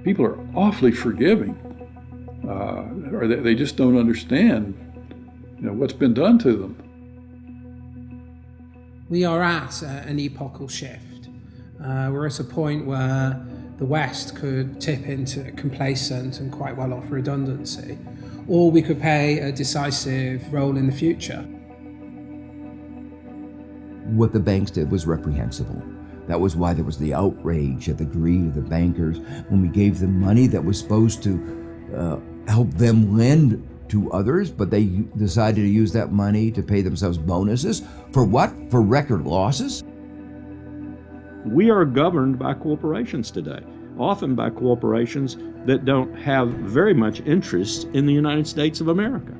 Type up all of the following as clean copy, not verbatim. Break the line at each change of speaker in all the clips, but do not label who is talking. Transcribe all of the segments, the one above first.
people are awfully forgiving, or they just don't understand, what's been done to them.
We are at an epochal shift. We're at a point where the West could tip into complacent and quite well off redundancy, or we could play a decisive role in the future.
What the banks did was reprehensible. That was why there was the outrage at the greed of the bankers when we gave them money that was supposed to help them lend to others, but they decided to use that money to pay themselves bonuses. For what? For record losses?
We are governed by corporations today, often by corporations that don't have very much interest in the United States of America.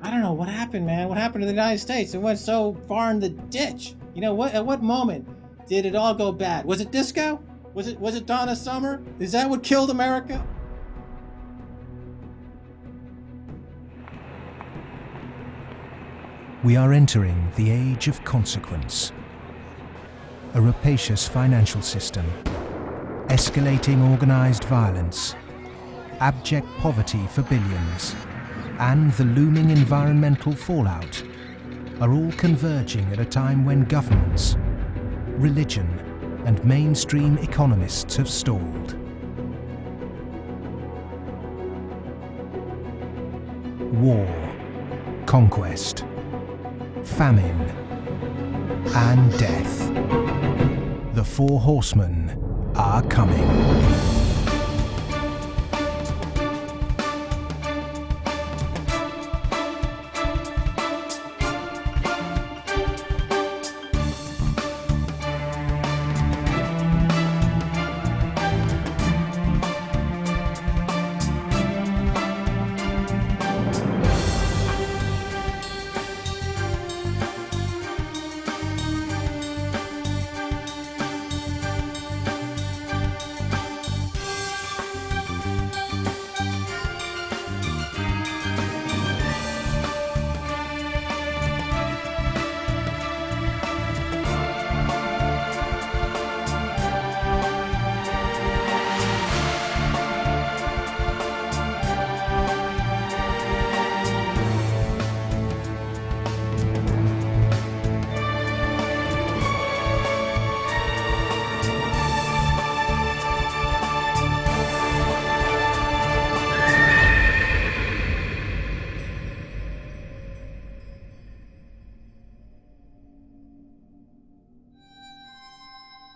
I don't know what happened, man. What happened to the United States? It went so far in the ditch. At what moment did it all go bad? Was it disco? Was it Donna Summer? Is that what killed America?
We are entering the age of consequence. A rapacious financial system, escalating organized violence, abject poverty for billions, and the looming environmental fallout are all converging at a time when governments, religion, and mainstream economists have stalled. War, conquest, famine, and death. The four horsemen are coming.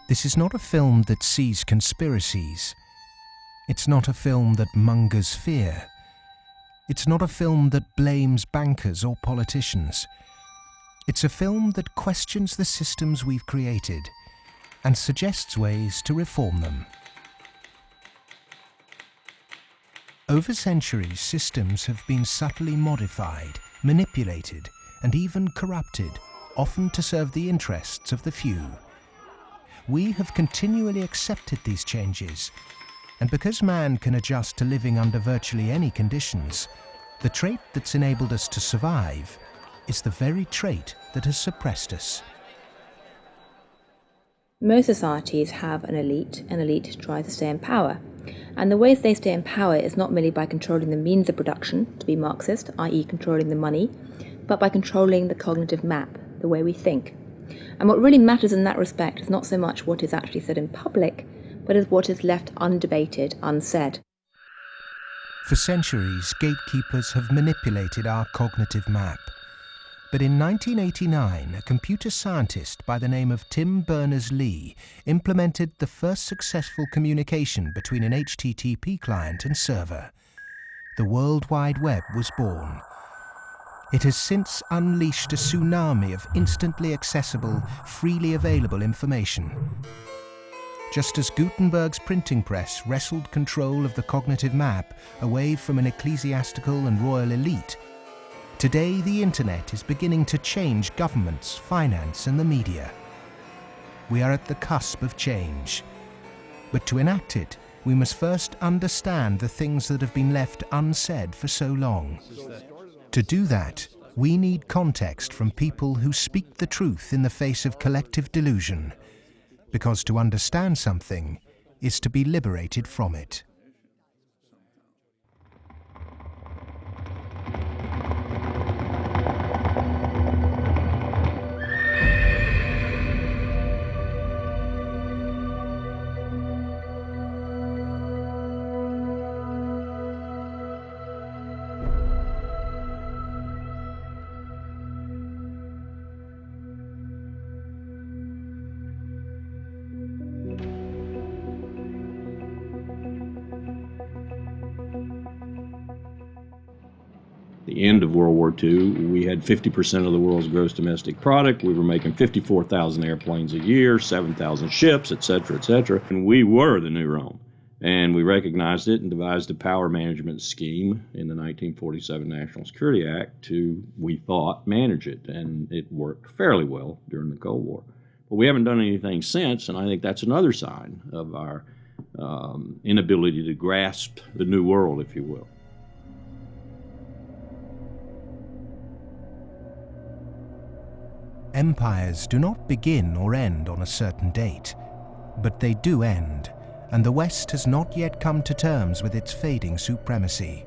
This is not a film that sees conspiracies. It's not a film that mongers fear. It's not a film that blames bankers or politicians. It's a film that questions the systems we've created and suggests ways to reform them. Over centuries, systems have been subtly modified, manipulated, and even corrupted, often to serve the interests of the few. We have continually accepted these changes, and because man can adjust to living under virtually any conditions, the trait that's enabled us to survive is the very trait that has suppressed us.
Most societies have an elite. An elite tries to stay in power. And the ways they stay in power is not merely by controlling the means of production, to be Marxist, i.e. controlling the money, but by controlling the cognitive map, the way we think. And what really matters in that respect is not so much what is actually said in public, but is what is left undebated, unsaid.
For centuries, gatekeepers have manipulated our cognitive map. But in 1989, a computer scientist by the name of Tim Berners-Lee implemented the first successful communication between an HTTP client and server. The World Wide Web was born. It has since unleashed a tsunami of instantly accessible, freely available information. Just as Gutenberg's printing press wrestled control of the cognitive map away from an ecclesiastical and royal elite, today the internet is beginning to change governments, finance, and the media. We are at the cusp of change. But to enact it, we must first understand the things that have been left unsaid for so long. To do that, we need context from people who speak the truth in the face of collective delusion. Because to understand something, is to be liberated from it.
The end of World War II, we had 50% of the world's gross domestic product. We were making 54,000 airplanes a year, 7,000 ships, et cetera, and we were the new Rome. And we recognized it and devised a power management scheme in the 1947 National Security Act to, we thought, manage it, and it worked fairly well during the Cold War. But we haven't done anything since, and I think that's another sign of our inability to grasp the new world, if you will.
Empires do not begin or end on a certain date, but they do end, and the West has not yet come to terms with its fading supremacy.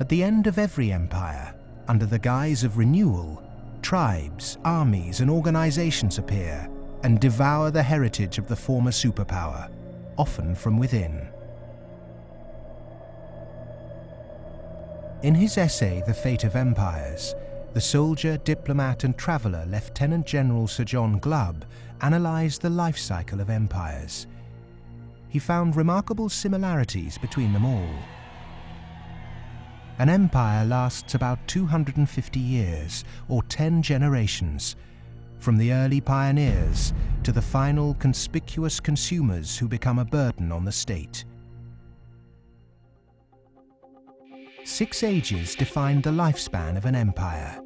At the end of every empire, under the guise of renewal, tribes, armies, and organizations appear and devour the heritage of the former superpower, often from within. In his essay, The Fate of Empires, the soldier, diplomat, and traveller Lieutenant General Sir John Glubb analysed the life cycle of empires. He found remarkable similarities between them all. An empire lasts about 250 years, or 10 generations, from the early pioneers to the final conspicuous consumers who become a burden on the state. 6 ages defined the lifespan of an empire.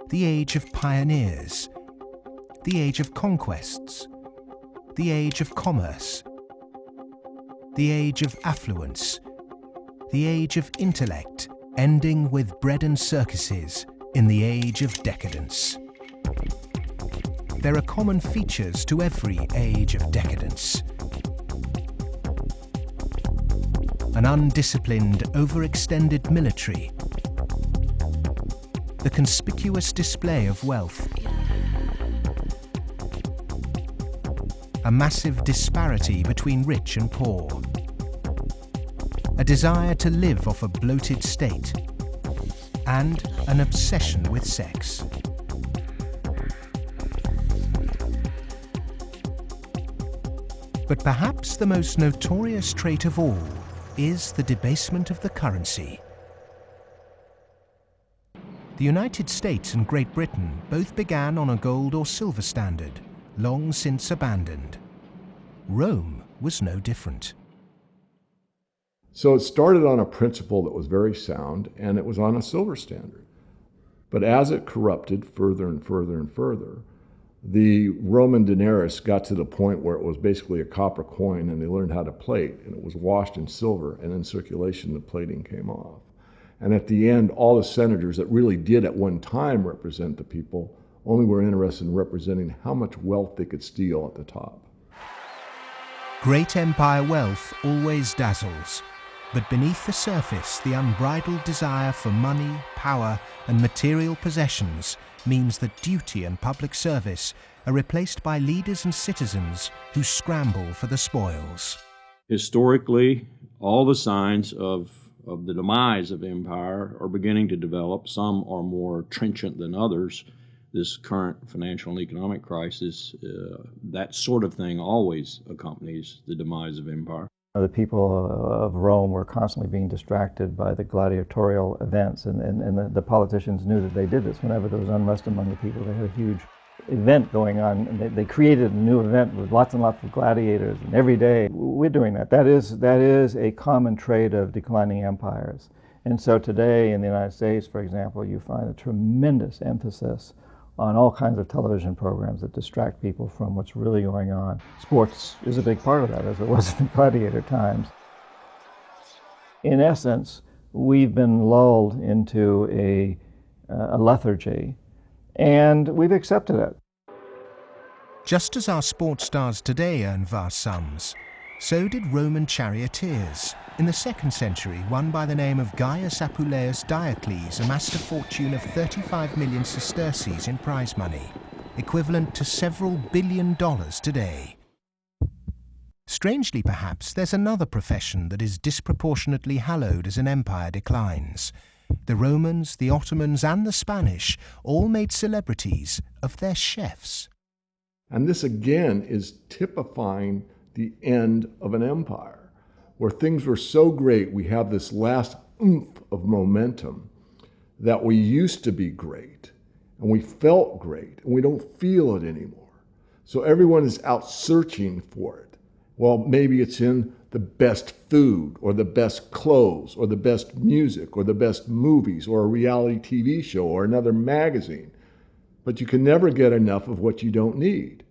The age of pioneers, the age of conquests, the age of commerce, the age of affluence, the age of intellect, ending with bread and circuses in the age of decadence. There are common features to every age of decadence. An undisciplined, overextended military, the conspicuous display of wealth, a massive disparity between rich and poor, a desire to live off a bloated state, and an obsession with sex. But perhaps the most notorious trait of all is the debasement of the currency. The United States and Great Britain both began on a gold or silver standard, long since abandoned. Rome was no different.
So it started on a principle that was very sound, and it was on a silver standard. But as it corrupted further and further and further, the Roman denarius got to the point where it was basically a copper coin, and they learned how to plate, and it was washed in silver, and in circulation the plating came off. And at the end, all the senators that really did at one time represent the people only were interested in representing how much wealth they could steal at the top.
Great empire wealth always dazzles, but beneath the surface, the unbridled desire for money, power, and material possessions means that duty and public service are replaced by leaders and citizens who scramble for the spoils.
Historically, all the signs of the demise of empire are beginning to develop. Some are more trenchant than others. This current financial and economic crisis, that sort of thing always accompanies the demise of empire.
The people of Rome were constantly being distracted by the gladiatorial events, and the politicians knew that they did this. Whenever there was unrest among the people, they had a huge event going on, and they created a new event with lots and lots of gladiators, and every day we're doing that. That is a common trait of declining empires. And so today in the United States, for example, you find a tremendous emphasis on all kinds of television programs that distract people from what's really going on. Sports is a big part of that, as it was in the gladiator times. In essence, we've been lulled into a lethargy, and we've accepted it.
Just as our sports stars today earn vast sums, so did Roman charioteers. In the 2nd century, one by the name of Gaius Apuleius Diocles amassed a fortune of 35 million sesterces in prize money, equivalent to several $1 billion today. Strangely perhaps, there's another profession that is disproportionately hallowed as an empire declines. The Romans, the Ottomans and the Spanish all made celebrities of their chefs.
And this again is typifying the end of an empire, where things were so great, we have this last oomph of momentum that we used to be great, and we felt great, and we don't feel it anymore. So everyone is out searching for it. Well, maybe it's in the best food, or the best clothes, or the best music, or the best movies, or a reality TV show, or another magazine. But you can never get enough of what you don't need.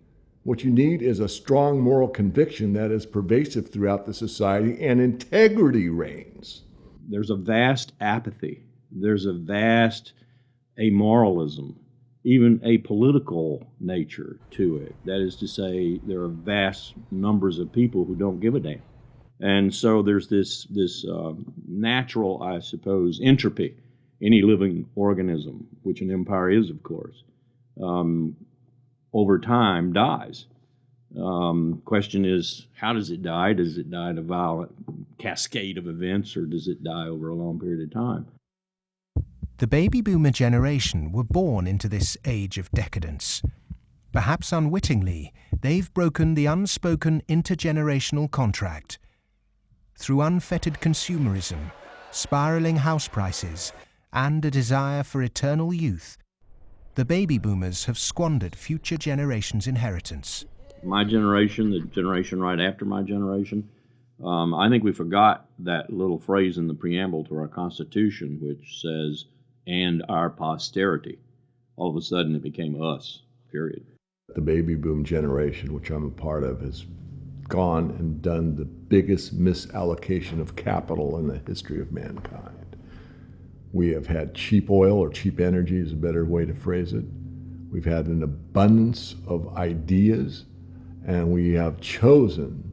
What you need is a strong moral conviction that is pervasive throughout the society, and integrity reigns.
There's a vast apathy. There's a vast amoralism, even a political nature to it. That is to say, there are vast numbers of people who don't give a damn. And so there's this natural, I suppose, entropy. Any living organism, which an empire is, of course, over time dies. Question is, how does it die? Does it die in a violent cascade of events, or does it die over a long period of time?
The baby boomer generation were born into this age of decadence. Perhaps unwittingly, they've broken the unspoken intergenerational contract. Through unfettered consumerism, spiraling house prices, and a desire for eternal youth, the baby boomers have squandered future generations' inheritance.
My generation, the generation right after my generation, I think we forgot that little phrase in the preamble to our Constitution, which says, and our posterity. All of a sudden it became us, period.
The baby boom generation, which I'm a part of, has gone and done the biggest misallocation of capital in the history of mankind. We have had cheap oil, or cheap energy is a better way to phrase it. We've had an abundance of ideas, and we have chosen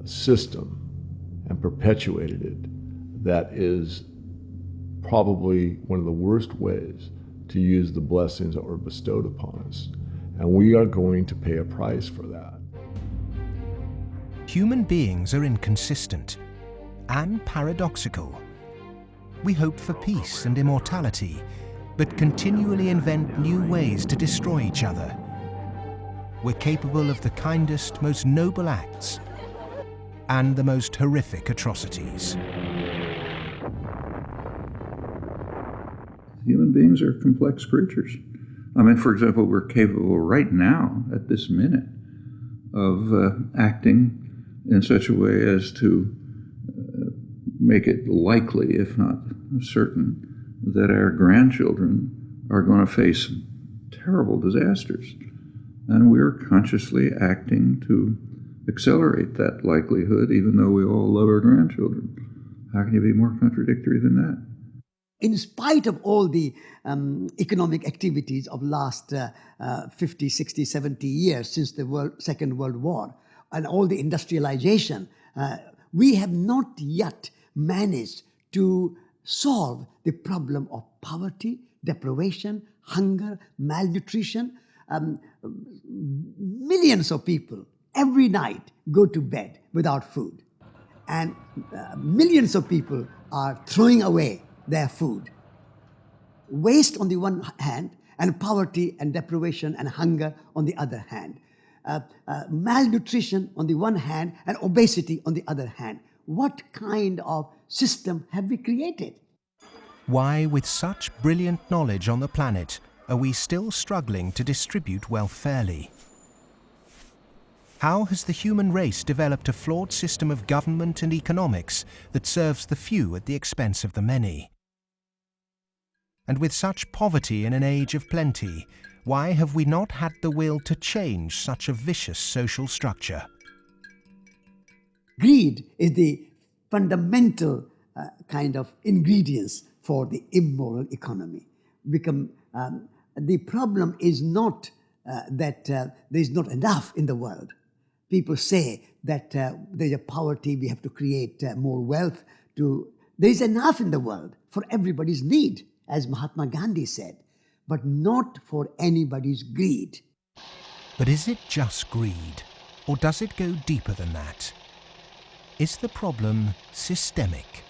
a system and perpetuated it that is probably one of the worst ways to use the blessings that were bestowed upon us. And we are going to pay a price for that.
Human beings are inconsistent and paradoxical. We hope for peace and immortality, but continually invent new ways to destroy each other. We're capable of the kindest, most noble acts and the most horrific atrocities.
Human beings are complex creatures. I mean, for example, we're capable right now, at this minute, of acting in such a way as to make it likely, if not certain, that our grandchildren are going to face terrible disasters. And we're consciously acting to accelerate that likelihood, even though we all love our grandchildren. How can you be more contradictory than that?
In spite of all the economic activities of last 50, 60, 70 years since the Second World War, and all the industrialization, we have not yet managed to solve the problem of poverty, deprivation, hunger, malnutrition. Millions of people every night go to bed without food, and millions of people are throwing away their food. Waste on the one hand, and poverty and deprivation and hunger on the other hand. Malnutrition on the one hand, and obesity on the other hand. What kind of system have we created?
Why, with such brilliant knowledge on the planet, are we still struggling to distribute wealth fairly? How has the human race developed a flawed system of government and economics that serves the few at the expense of the many? And with such poverty in an age of plenty, why have we not had the will to change such a vicious social structure?
Greed is the fundamental kind of ingredients for the immoral economy. The problem is not that there's not enough in the world. People say that there's a poverty, we have to create more wealth. There's enough in the world for everybody's need, as Mahatma Gandhi said, but not for anybody's greed.
But is it just greed, or does it go deeper than that? Is the problem systemic?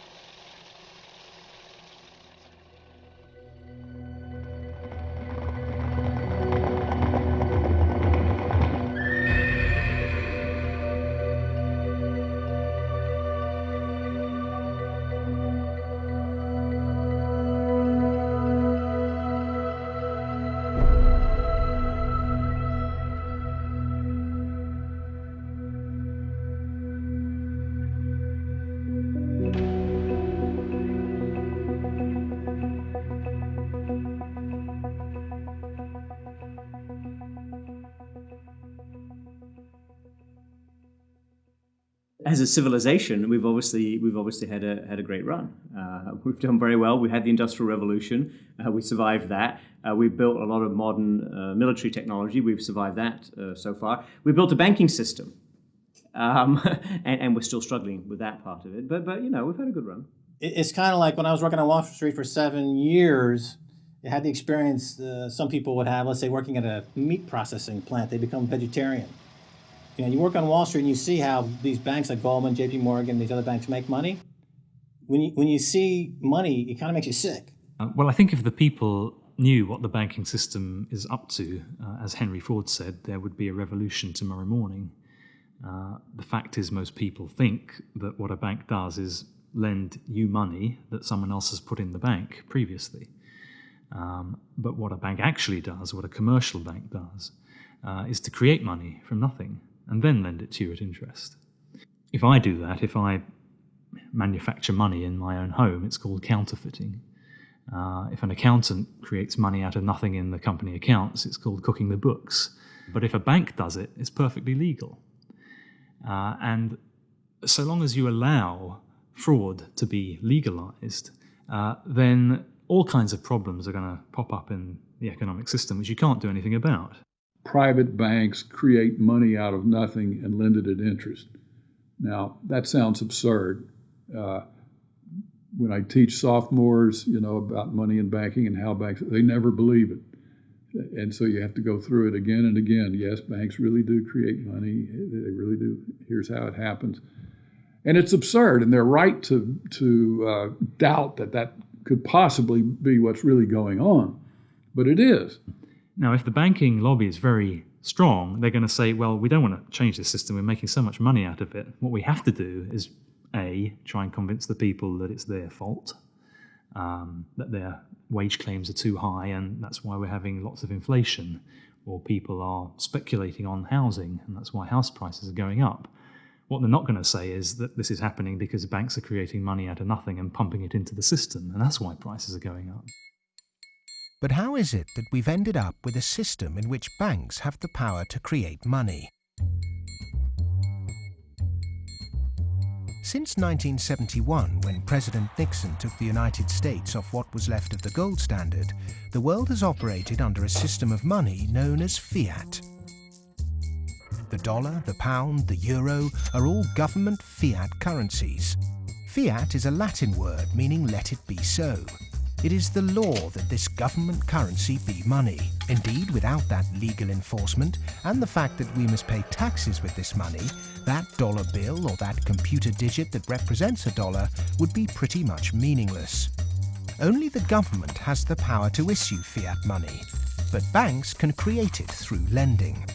As a civilization, we've obviously had a great run. We've done very well. We had the Industrial Revolution. We survived that. We've built a lot of modern military technology. We've survived that so far. We built a banking system, and we're still struggling with that part of it. But we've had a good run.
It's kind of like when I was working on Wall Street for 7 years. I had the experience some people would have. Let's say working at a meat processing plant, they become vegetarian. You work on Wall Street and you see how these banks like Goldman, JP Morgan, these other banks make money. When you see money, it kind of makes you sick.
Well, I think if the people knew what the banking system is up to, as Henry Ford said, there would be a revolution tomorrow morning. The fact is, most people think that what a bank does is lend you money that someone else has put in the bank previously. But what a bank actually does, what a commercial bank does, is to create money from nothing and then lend it to you at interest. If I do that, if I manufacture money in my own home, it's called counterfeiting. If an accountant creates money out of nothing in the company accounts, it's called cooking the books. But if a bank does it, it's perfectly legal. And so long as you allow fraud to be legalized, then all kinds of problems are going to pop up in the economic system, which you can't do anything about.
Private banks create money out of nothing and lend it at interest. Now, that sounds absurd. When I teach sophomores, about money and banking and how banks, they never believe it. And so you have to go through it again and again. Yes, banks really do create money. They really do. Here's how it happens. And it's absurd, and they're right to doubt that could possibly be what's really going on. But it is.
Now, if the banking lobby is very strong, they're going to say, well, we don't want to change this system. We're making so much money out of it. What we have to do is, A, try and convince the people that it's their fault, that their wage claims are too high, and that's why we're having lots of inflation, or people are speculating on housing, and that's why house prices are going up. What they're not going to say is that this is happening because banks are creating money out of nothing and pumping it into the system, and that's why prices are going up.
But how is it that we've ended up with a system in which banks have the power to create money? Since 1971, when President Nixon took the United States off what was left of the gold standard, the world has operated under a system of money known as fiat. The dollar, the pound, the euro are all government fiat currencies. Fiat is a Latin word meaning let it be so. It is the law that this government currency be money. Indeed, without that legal enforcement and the fact that we must pay taxes with this money, that dollar bill or that computer digit that represents a dollar would be pretty much meaningless. Only the government has the power to issue fiat money, but banks can create it through lending.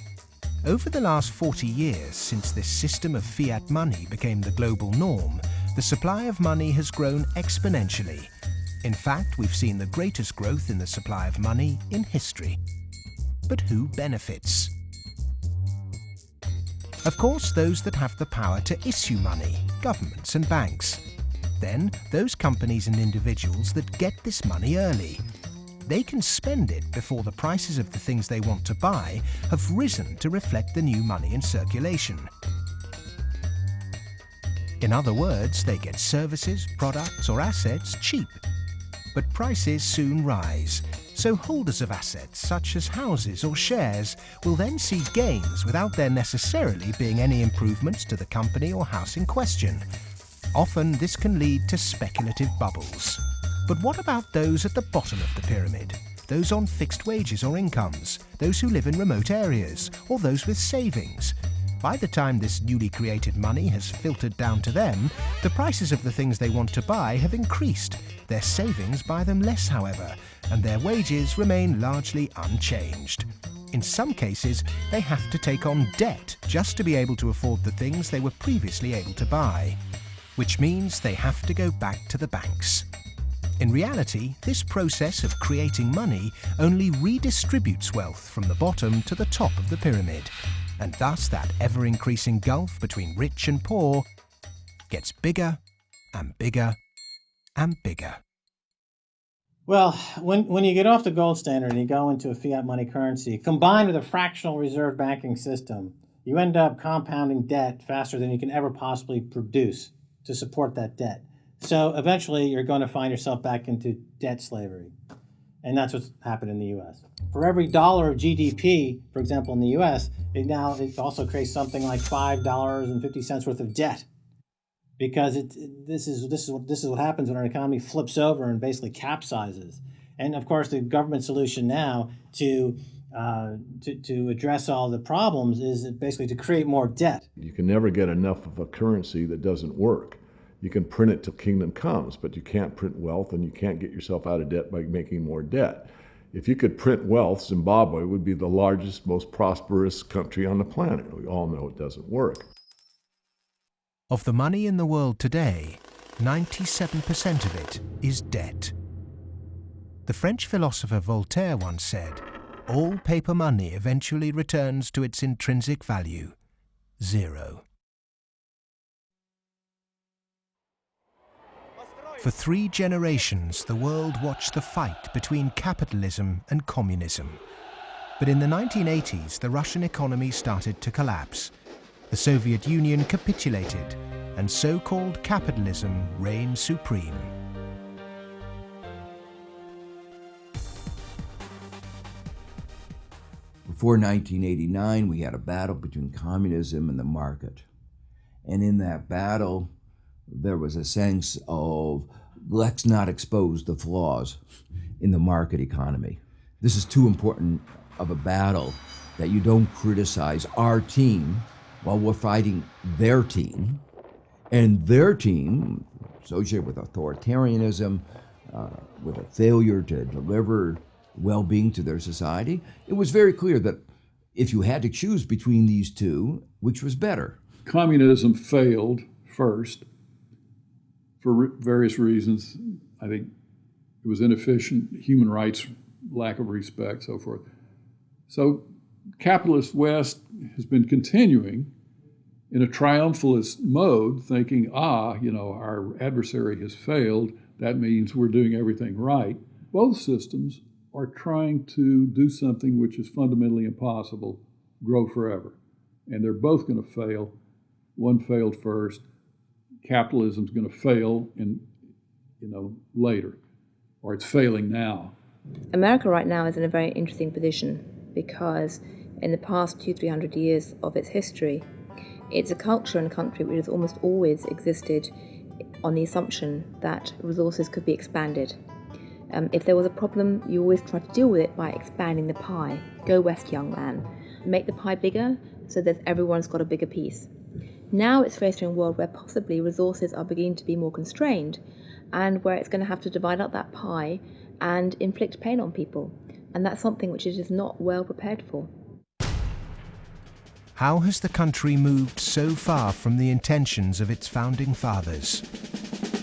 Over the last 40 years, since this system of fiat money became the global norm, the supply of money has grown exponentially. In fact, we've seen the greatest growth in the supply of money in history. But who benefits? Of course, those that have the power to issue money, governments and banks. Then, those companies and individuals that get this money early. They can spend it before the prices of the things they want to buy have risen to reflect the new money in circulation. In other words, they get services, products or assets cheap. But prices soon rise, So holders of assets such as houses or shares will then see gains without there necessarily being any improvements to the company or house in question. Often this can lead to speculative bubbles. But what about those at the bottom of the pyramid? Those on fixed wages or incomes, those who live in remote areas, or those with savings? By the time this newly created money has filtered down to them, the prices of the things they want to buy have increased. Their savings buy them less, however, and their wages remain largely unchanged. In some cases, they have to take on debt just to be able to afford the things they were previously able to buy, which means they have to go back to the banks. In reality, this process of creating money only redistributes wealth from the bottom to the top of the pyramid, and thus that ever-increasing gulf between rich and poor gets bigger and bigger and bigger.
Well, when you get off the gold standard and you go into a fiat money currency, combined with a fractional reserve banking system, you end up compounding debt faster than you can ever possibly produce to support that debt. So eventually you're going to find yourself back into debt slavery. And that's what's happened in the U.S. For every dollar of GDP, for example, in the U.S., it also creates something like $5.50 worth of debt. Because this is what happens when our economy flips over and basically capsizes. And of course, the government solution now to address all the problems is basically to create more debt.
You can never get enough of a currency that doesn't work. You can print it till kingdom comes, but you can't print wealth, and you can't get yourself out of debt by making more debt. If you could print wealth, Zimbabwe would be the largest, most prosperous country on the planet. We all know it doesn't work.
Of the money in the world today, 97% of it is debt. The French philosopher Voltaire once said, "All paper money eventually returns to its intrinsic value, zero." For 3 generations, the world watched the fight between capitalism and communism. But in the 1980s, the Russian economy started to collapse. The Soviet Union capitulated, and so-called capitalism reigned supreme.
Before 1989, we had a battle between communism and the market. And in that battle, there was a sense of, let's not expose the flaws in the market economy. This is too important of a battle that you don't criticize our team while we're fighting their team. And their team, associated with authoritarianism, with a failure to deliver well-being to their society, it was very clear that if you had to choose between these two, which was better?
Communism failed first for various reasons. I think it was inefficient, human rights, lack of respect, so forth. So capitalist West has been continuing in a triumphalist mode, thinking, our adversary has failed, that means we're doing everything right. Both systems are trying to do something which is fundamentally impossible, grow forever. And they're both going to fail. One failed first. Capitalism's going to fail later, or it's failing now.
America right now is in a very interesting position because in the past 200-300 years of its history, it's a culture and country which has almost always existed on the assumption that resources could be expanded. If there was a problem, you always try to deal with it by expanding the pie. Go west, young man. Make the pie bigger so that everyone's got a bigger piece. Now it's facing a world where possibly resources are beginning to be more constrained and where it's going to have to divide up that pie and inflict pain on people. And that's something which it is not well prepared for.
How has the country moved so far from the intentions of its founding fathers?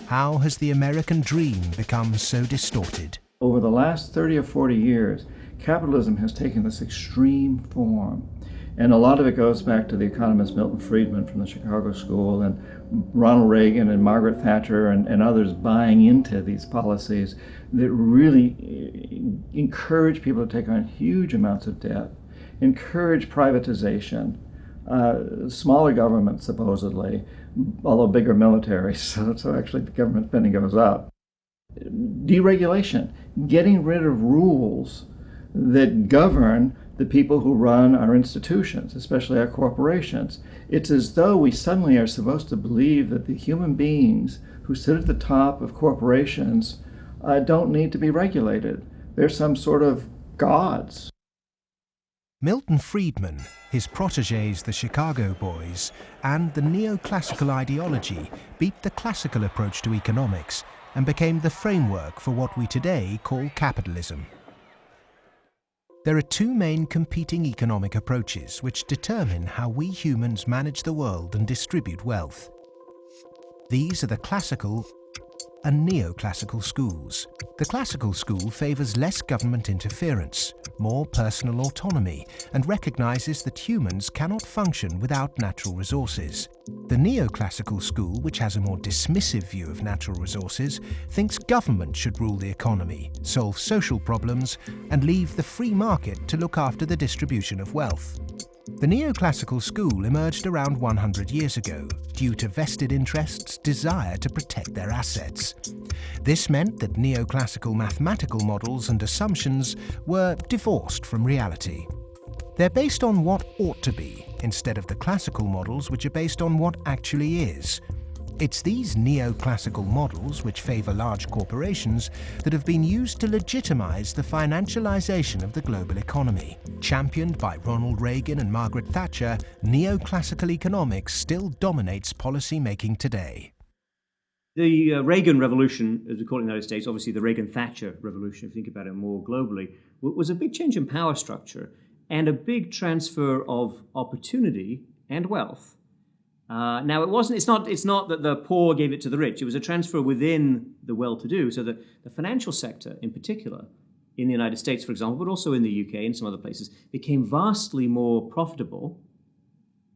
How has the American dream become so distorted?
Over the last 30 or 40 years, capitalism has taken this extreme form. And a lot of it goes back to the economist Milton Friedman from the Chicago School and Ronald Reagan and Margaret Thatcher and others buying into these policies that really encourage people to take on huge amounts of debt, encourage privatization, smaller government supposedly, although bigger military, so actually the government spending goes up. Deregulation, getting rid of rules that govern the people who run our institutions, especially our corporations. It's as though we suddenly are supposed to believe that the human beings who sit at the top of corporations don't need to be regulated. They're some sort of gods.
Milton Friedman, his protégés the Chicago Boys, and the neoclassical ideology beat the classical approach to economics and became the framework for what we today call capitalism. There are two main competing economic approaches which determine how we humans manage the world and distribute wealth. These are the classical and neoclassical schools. The classical school favours less government interference, more personal autonomy, and recognises that humans cannot function without natural resources. The neoclassical school, which has a more dismissive view of natural resources, thinks government should rule the economy, solve social problems, and leave the free market to look after the distribution of wealth. The neoclassical school emerged around 100 years ago due to vested interests' desire to protect their assets. This meant that neoclassical mathematical models and assumptions were divorced from reality. They're based on what ought to be, instead of the classical models which are based on what actually is. It's these neoclassical models, which favour large corporations, that have been used to legitimise the financialisation of the global economy. Championed by Ronald Reagan and Margaret Thatcher, neoclassical economics still dominates policy-making today.
The Reagan Revolution, as we call it in the United States, obviously the Reagan-Thatcher Revolution, if you think about it more globally, was a big change in power structure and a big transfer of opportunity and wealth. Now, it's not that the poor gave it to the rich. It was a transfer within the well-to-do, so that the financial sector in particular, in the United States, for example, but also in the UK and some other places, became vastly more profitable,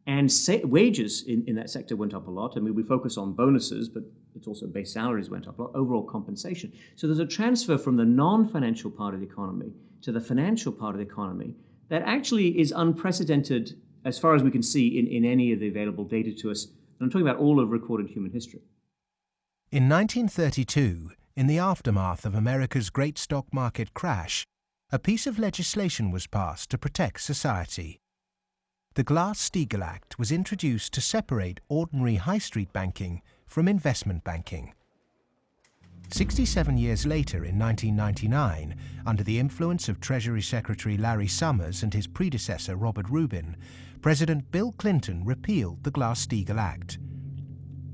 and wages in that sector went up a lot. I mean, we focus on bonuses, but it's also base salaries went up a lot, overall compensation. So there's a transfer from the non-financial part of the economy to the financial part of the economy that actually is unprecedented as far as we can see in any of the available data to us. And I'm talking about all of recorded human history.
In 1932, in the aftermath of America's great stock market crash, a piece of legislation was passed to protect society. The Glass-Steagall Act was introduced to separate ordinary high street banking from investment banking. 67 years later, in 1999, under the influence of Treasury Secretary Larry Summers and his predecessor Robert Rubin, President Bill Clinton repealed the Glass-Steagall Act.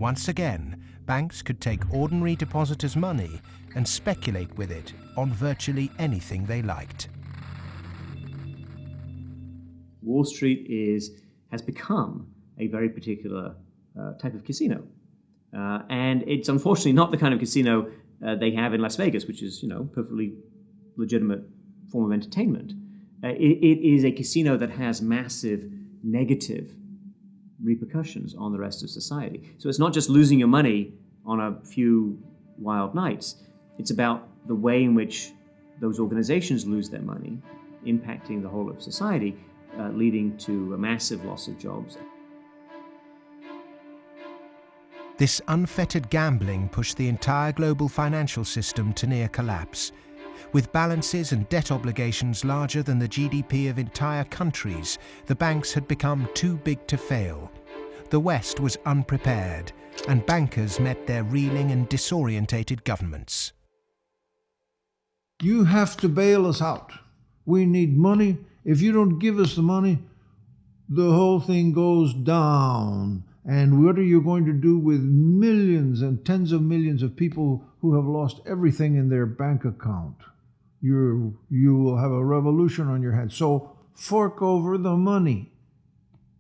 Once again, banks could take ordinary depositors' money and speculate with it on virtually anything they liked.
Wall Street has become a very particular type of casino. And it's unfortunately not the kind of casino they have in Las Vegas, which is, perfectly legitimate form of entertainment. It is a casino that has massive negative repercussions on the rest of society. So it's not just losing your money on a few wild nights. It's about the way in which those organizations lose their money, impacting the whole of society, leading to a massive loss of jobs.
This unfettered gambling pushed the entire global financial system to near collapse. With balances and debt obligations larger than the GDP of entire countries, the banks had become too big to fail. The West was unprepared, and bankers met their reeling and disorientated governments.
You have to bail us out. We need money. If you don't give us the money, the whole thing goes down. And what are you going to do with millions and tens of millions of people who have lost everything in their bank account? You will have a revolution on your hands. So fork over the money.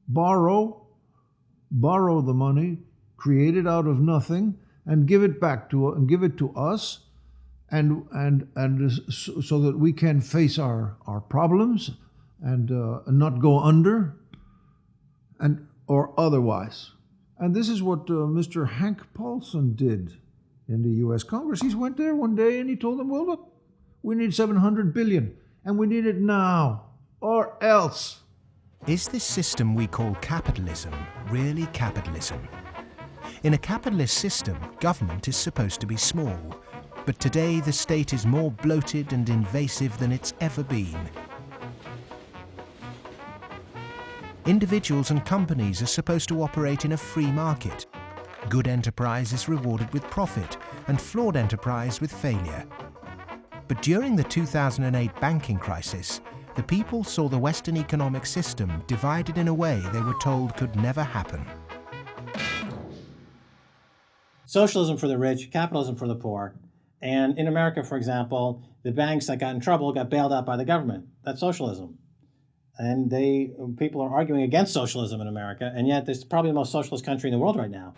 Borrow the money, create it out of nothing, and give it back to us, and so that we can face our problems and not go under, or otherwise. And this is what Mr. Hank Paulson did in the U.S. Congress. He went there one day and he told them, well, look, we need $700 billion, and we need it now, or else.
Is this system we call capitalism really capitalism? In a capitalist system, government is supposed to be small. But today the state is more bloated and invasive than it's ever been. Individuals and companies are supposed to operate in a free market. Good enterprise is rewarded with profit, and flawed enterprise with failure. But during the 2008 banking crisis, the people saw the Western economic system divided in a way they were told could never happen.
Socialism for the rich, capitalism for the poor. And in America, for example, the banks that got in trouble got bailed out by the government. That's socialism. And people are arguing against socialism in America, and yet it's probably the most socialist country in the world right now.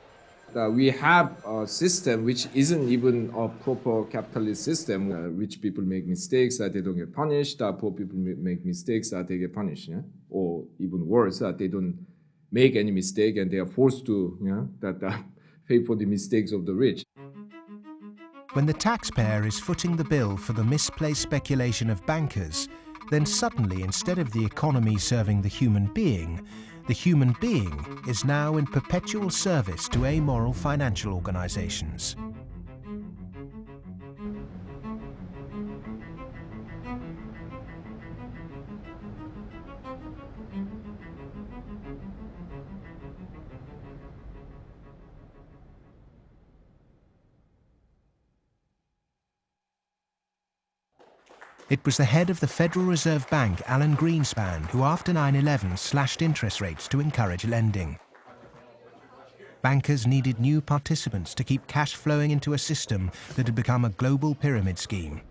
We have a system which isn't even a proper capitalist system. Rich people make mistakes that they don't get punished. Poor people make mistakes that they get punished. Yeah? Or even worse, that they don't make any mistake and they are forced to pay for the mistakes of the rich.
When the taxpayer is footing the bill for the misplaced speculation of bankers, then suddenly, instead of the economy serving the human being is now in perpetual service to amoral financial organizations. It was the head of the Federal Reserve Bank, Alan Greenspan, who after 9/11 slashed interest rates to encourage lending. Bankers needed new participants to keep cash flowing into a system that had become a global pyramid scheme.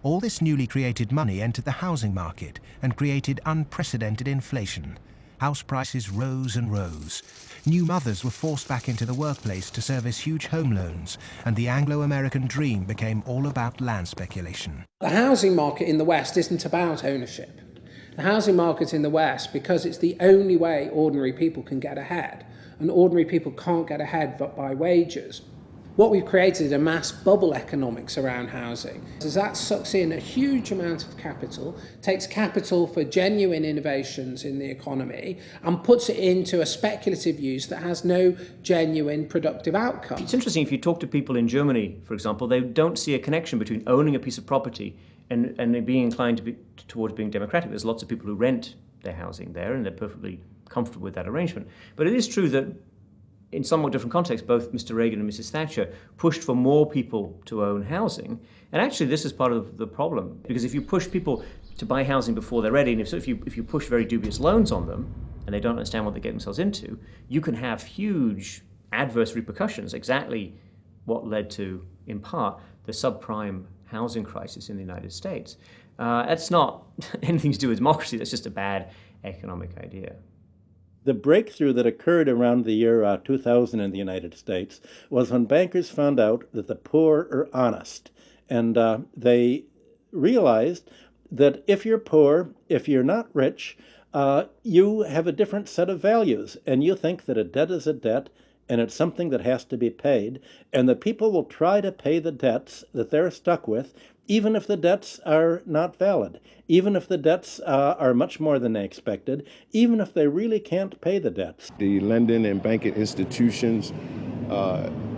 All this newly created money entered the housing market and created unprecedented inflation. House prices rose and rose. New mothers were forced back into the workplace to service huge home loans, and the Anglo-American dream became all about land speculation.
The housing market in the West isn't about ownership. The housing market in the West, because it's the only way ordinary people can get ahead, and ordinary people can't get ahead but by wages. What we've created is a mass bubble economics around housing. As that sucks in a huge amount of capital, takes capital for genuine innovations in the economy, and puts it into a speculative use that has no genuine productive outcome.
It's interesting, if you talk to people in Germany, for example, they don't see a connection between owning a piece of property and being inclined towards being democratic. There's lots of people who rent their housing there, and they're perfectly comfortable with that arrangement. But it is true that in somewhat different contexts, both Mr. Reagan and Mrs. Thatcher pushed for more people to own housing. And actually, this is part of the problem, because if you push people to buy housing before they're ready, and if you push very dubious loans on them, and they don't understand what they get themselves into, you can have huge adverse repercussions, exactly what led to, in part, the subprime housing crisis in the United States. That's not anything to do with democracy, that's just a bad economic idea.
The breakthrough that occurred around the year 2000 in the United States was when bankers found out that the poor are honest. And they realized that if you're poor, if you're not rich, you have a different set of values. And you think that a debt is a debt, and it's something that has to be paid. And that people will try to pay the debts that they're stuck with, even if the debts are not valid, even if the debts are much more than they expected, even if they really can't pay the debts.
The lending and banking institutions,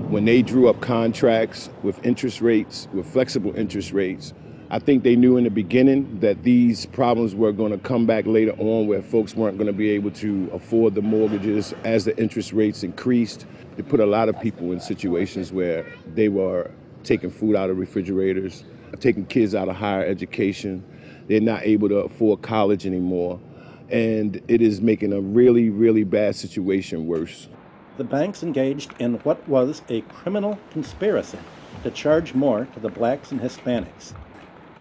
when they drew up contracts with interest rates, with flexible interest rates, I think they knew in the beginning that these problems were going to come back later on, where folks weren't going to be able to afford the mortgages as the interest rates increased. It put a lot of people in situations where they were taking food out of refrigerators, taking kids out of higher education. They're not able to afford college anymore. And it is making a really, really bad situation worse.
The banks engaged in what was a criminal conspiracy to charge more to the blacks and Hispanics.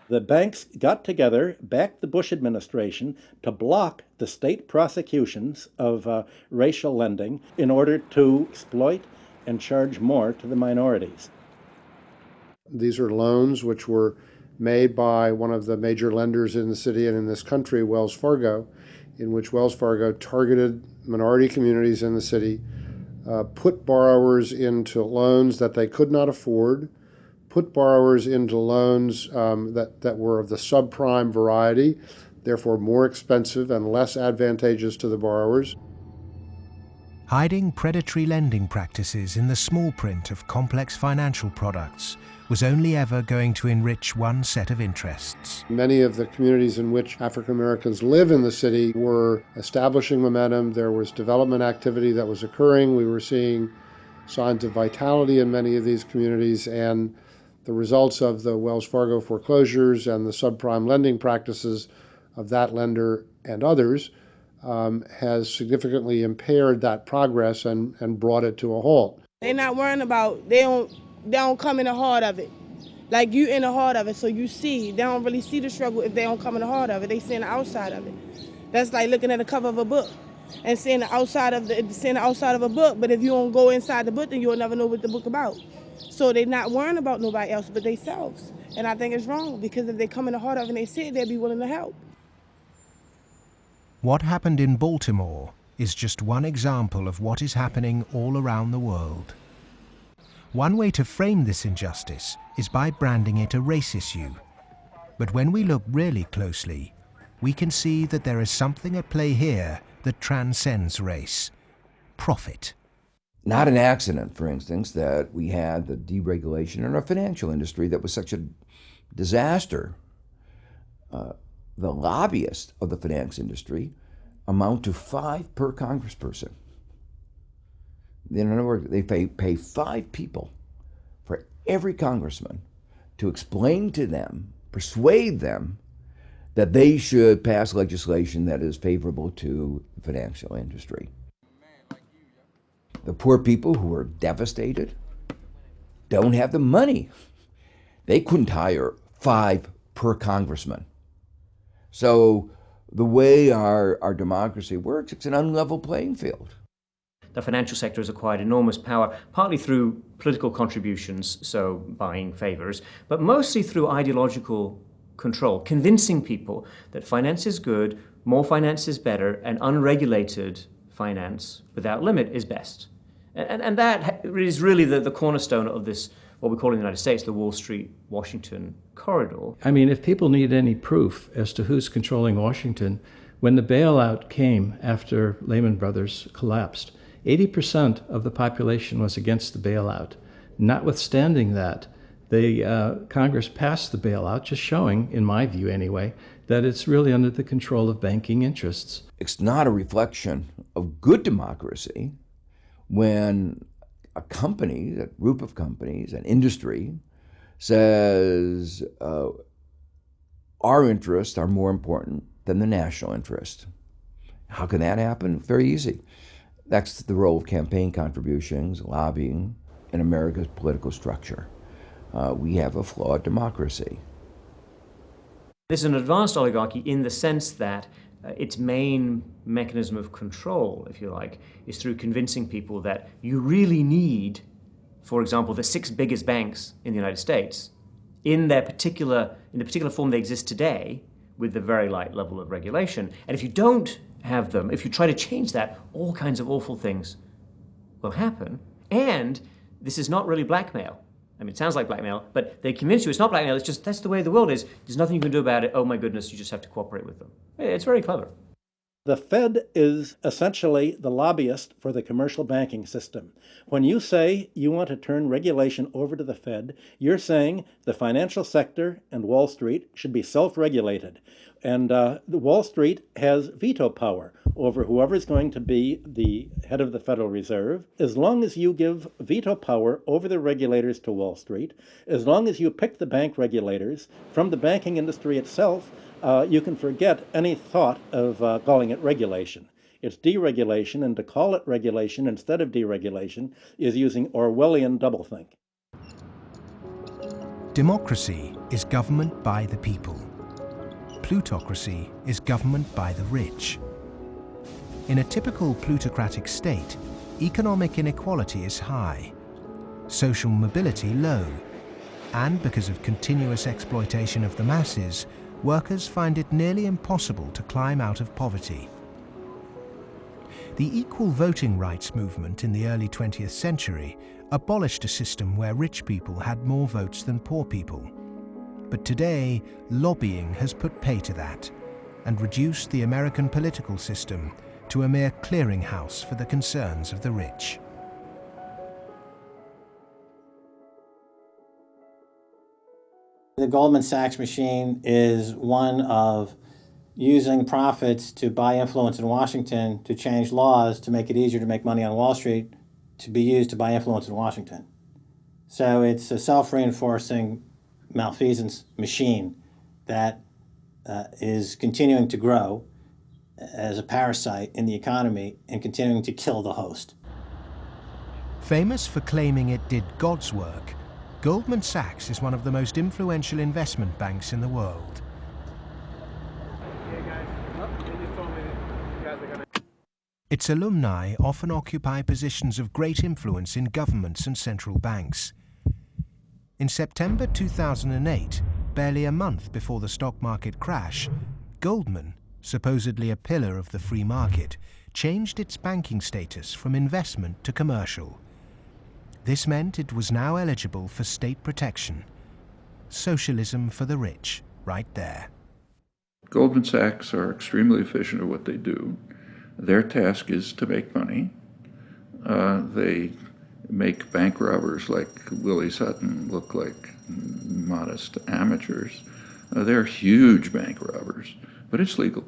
The banks got together, backed the Bush administration to block the state prosecutions of racial lending in order to exploit and charge more to the minorities.
These are loans which were made by one of the major lenders in the city and in this country, Wells Fargo, in which Wells Fargo targeted minority communities in the city, put borrowers into loans that they could not afford, put borrowers into loans that were of the subprime variety, therefore more expensive and less advantageous to the borrowers.
Hiding predatory lending practices in the small print of complex financial products was only ever going to enrich one set of interests.
Many of the communities in which African Americans live in the city were establishing momentum. There was development activity that was occurring. We were seeing signs of vitality in many of these communities, and the results of the Wells Fargo foreclosures and the subprime lending practices of that lender and others has significantly impaired that progress and brought it to a halt.
They're not worrying about, they don't come in the heart of it. Like you in the heart of it, so you see, they don't really see the struggle if they don't come in the heart of it. They see the outside of it. That's like looking at the cover of a book and seeing the outside of a book, but if you don't go inside the book, then you'll never know what the book about. So they're not worrying about nobody else but themselves. And I think it's wrong, because if they come in the heart of it and they see it, they'll be willing to help.
What happened in Baltimore is just one example of what is happening all around the world. One way to frame this injustice is by branding it a race issue. But when we look really closely, we can see that there is something at play here that transcends race: profit.
Not an accident, for instance, that we had the deregulation in our financial industry that was such a disaster. The lobbyists of the finance industry amount to 5 per congressperson. In other words, they pay 5 people for every congressman to explain to them, persuade them, that they should pass legislation that is favorable to the financial industry. The poor people who are devastated don't have the money. They couldn't hire 5 per congressman. So the way our democracy works, it's an unlevel playing field.
The financial sector has acquired enormous power, partly through political contributions, so buying favors, but mostly through ideological control, convincing people that finance is good, more finance is better, and unregulated finance without limit is best. And that is really the cornerstone of this, what we call in the United States, the Wall Street-Washington corridor.
I mean, if people need any proof as to who's controlling Washington, when the bailout came after Lehman Brothers collapsed, 80% of the population was against the bailout. Notwithstanding that, Congress passed the bailout, just showing, in my view anyway, that it's really under the control of banking interests.
It's not a reflection of good democracy when a company, a group of companies, an industry, says our interests are more important than the national interest. How can that happen? Very easy. That's the role of campaign contributions, lobbying, in America's political structure. We have a flawed democracy.
This is an advanced oligarchy in the sense that its main mechanism of control, if you like, is through convincing people that you really need, for example, the 6 biggest banks in the United States in the particular form they exist today, with the very light level of regulation. And if you don't have them, if you try to change that, all kinds of awful things will happen. And this is not really blackmail. I mean, it sounds like blackmail, but they convince you it's not blackmail, it's just that's the way the world is. There's nothing you can do about it. Oh my goodness, you just have to cooperate with them. It's very clever.
The Fed is essentially the lobbyist for the commercial banking system. When you say you want to turn regulation over to the Fed, you're saying the financial sector and Wall Street should be self-regulated. And the Wall Street has veto power over whoever's going to be the head of the Federal Reserve. As long as you give veto power over the regulators to Wall Street, as long as you pick the bank regulators from the banking industry itself, you can forget any thought of calling it regulation. It's deregulation, and to call it regulation instead of deregulation is using Orwellian doublethink.
Democracy is government by the people. Plutocracy is government by the rich. In a typical plutocratic state, economic inequality is high, social mobility low, and because of continuous exploitation of the masses, workers find it nearly impossible to climb out of poverty. The equal voting rights movement in the early 20th century abolished a system where rich people had more votes than poor people. But today, lobbying has put pay to that and reduced the American political system to a mere clearinghouse for the concerns of the rich.
The Goldman Sachs machine is one of using profits to buy influence in Washington, to change laws, to make it easier to make money on Wall Street, to be used to buy influence in Washington. So it's a self-reinforcing malfeasance machine that is continuing to grow as a parasite in the economy and continuing to kill the host.
Famous for claiming it did God's work, Goldman Sachs is one of the most influential investment banks in the world. Its alumni often occupy positions of great influence in governments and central banks. In September 2008, barely a month before the stock market crash, Goldman, supposedly a pillar of the free market, changed its banking status from investment to commercial. This meant it was now eligible for state protection. Socialism for the rich, right there.
Goldman Sachs are extremely efficient at what they do. Their task is to make money. They make bank robbers like Willie Sutton look like modest amateurs. They're huge bank robbers, but it's legal.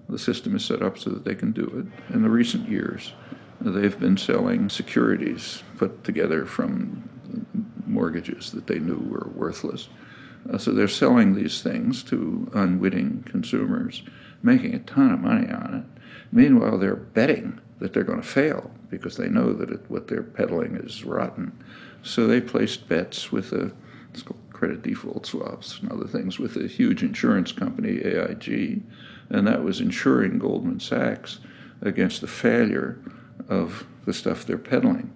The system is set up so that they can do it. In the recent years, they've been selling securities put together from mortgages that they knew were worthless. So they're selling these things to unwitting consumers, making a ton of money on it. Meanwhile, they're betting that they're going to fail because they know that what they're peddling is rotten. So they placed bets with it's called credit default swaps and other things with a huge insurance company, AIG, and that was insuring Goldman Sachs against the failure of the stuff they're peddling.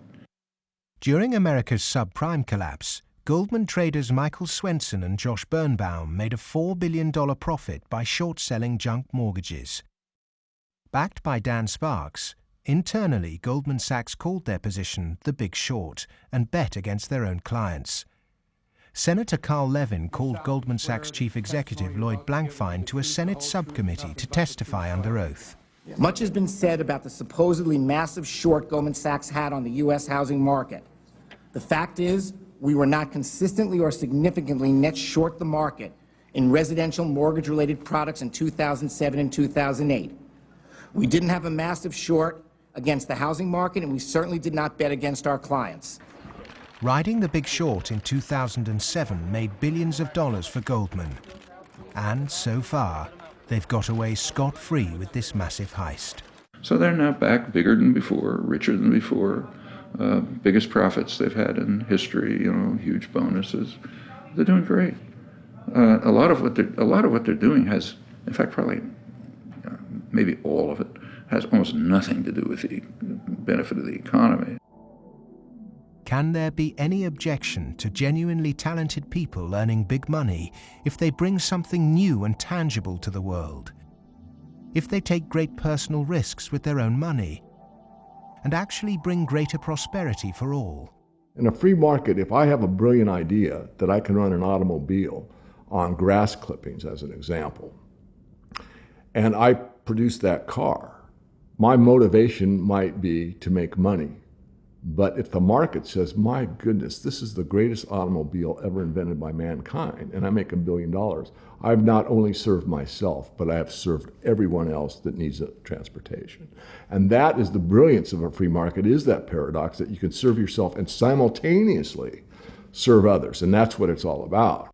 During America's subprime collapse, Goldman traders Michael Swenson and Josh Birnbaum made a $4 billion profit by short-selling junk mortgages. Backed by Dan Sparks, internally Goldman Sachs called their position the Big Short and bet against their own clients. Senator Carl Levin called Goldman Sachs chief executive Lloyd Blankfein to a Senate subcommittee to testify under oath.
Much has been said about the supposedly massive short Goldman Sachs had on the U.S. housing market. The fact is, we were not consistently or significantly net short the market in residential mortgage-related products in 2007 and 2008. We didn't have a massive short against the housing market, and we certainly did not bet against our clients.
Riding the Big Short in 2007 made billions of dollars for Goldman. And so far, they've got away scot-free with this massive heist.
So they're now back bigger than before, richer than before, biggest profits they've had in history, huge bonuses. They're doing great. A lot of what they're doing has, in fact, probably maybe all of it, has almost nothing to do with the benefit of the economy.
Can there be any objection to genuinely talented people earning big money if they bring something new and tangible to the world? If they take great personal risks with their own money and actually bring greater prosperity for all?
In a free market, if I have a brilliant idea that I can run an automobile on grass clippings, as an example, and I produce that car, my motivation might be to make money. But if the market says, my goodness, this is the greatest automobile ever invented by mankind, and I make $1 billion, I've not only served myself, but I have served everyone else that needs transportation. And that is the brilliance of a free market, is that paradox that you can serve yourself and simultaneously serve others. And that's what it's all about.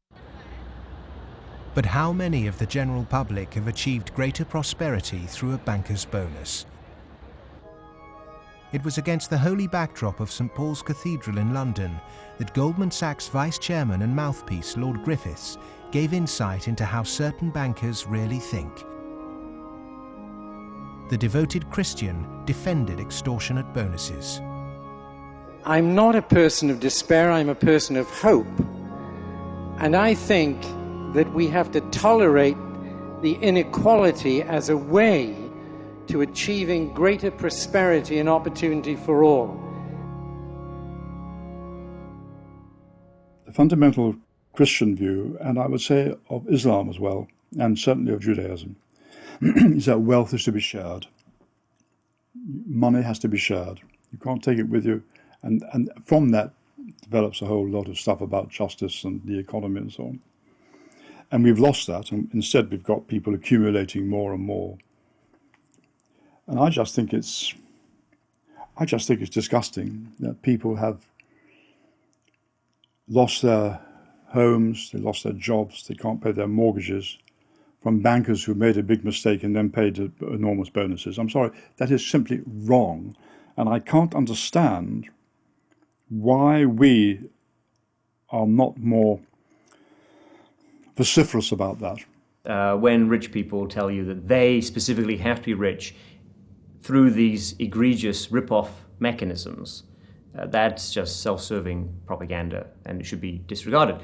But how many of the general public have achieved greater prosperity through a banker's bonus? It was against the holy backdrop of St. Paul's Cathedral in London that Goldman Sachs vice chairman and mouthpiece Lord Griffiths gave insight into how certain bankers really think. The devoted Christian defended extortionate bonuses.
I'm not a person of despair, I'm a person of hope. And I think that we have to tolerate the inequality as a way to achieving greater prosperity and opportunity for all.
The fundamental Christian view, and I would say of Islam as well, and certainly of Judaism, is that wealth is to be shared. money has to be shared. You can't take it with you. And from that develops a whole lot of stuff about justice and the economy and so on. And we've lost that, and instead we've got people accumulating more and more. And I just think it's disgusting that people have lost their homes, they lost their jobs, they can't pay their mortgages from bankers who made a big mistake and then paid enormous bonuses. I'm sorry, that is simply wrong. And I can't understand why we are not more vociferous about that.
When rich people tell you that they specifically have to be rich through these egregious rip-off mechanisms, that's just self-serving propaganda and it should be disregarded.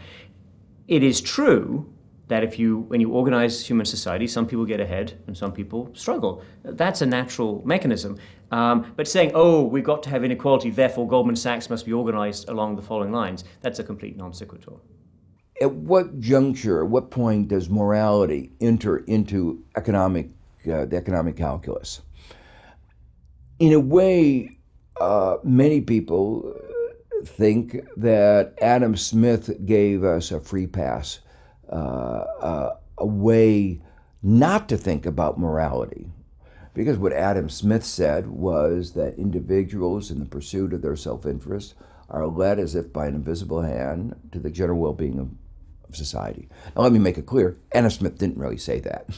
It is true that when you organize human society, some people get ahead and some people struggle. That's a natural mechanism. But saying, oh, we've got to have inequality, therefore Goldman Sachs must be organized along the following lines, that's a complete non sequitur.
At what juncture, at what point does morality enter into the economic calculus? In a way, many people think that Adam Smith gave us a free pass, a way not to think about morality. Because what Adam Smith said was that individuals in the pursuit of their self-interest are led as if by an invisible hand to the general well-being of society. Now let me make it clear, Adam Smith didn't really say that.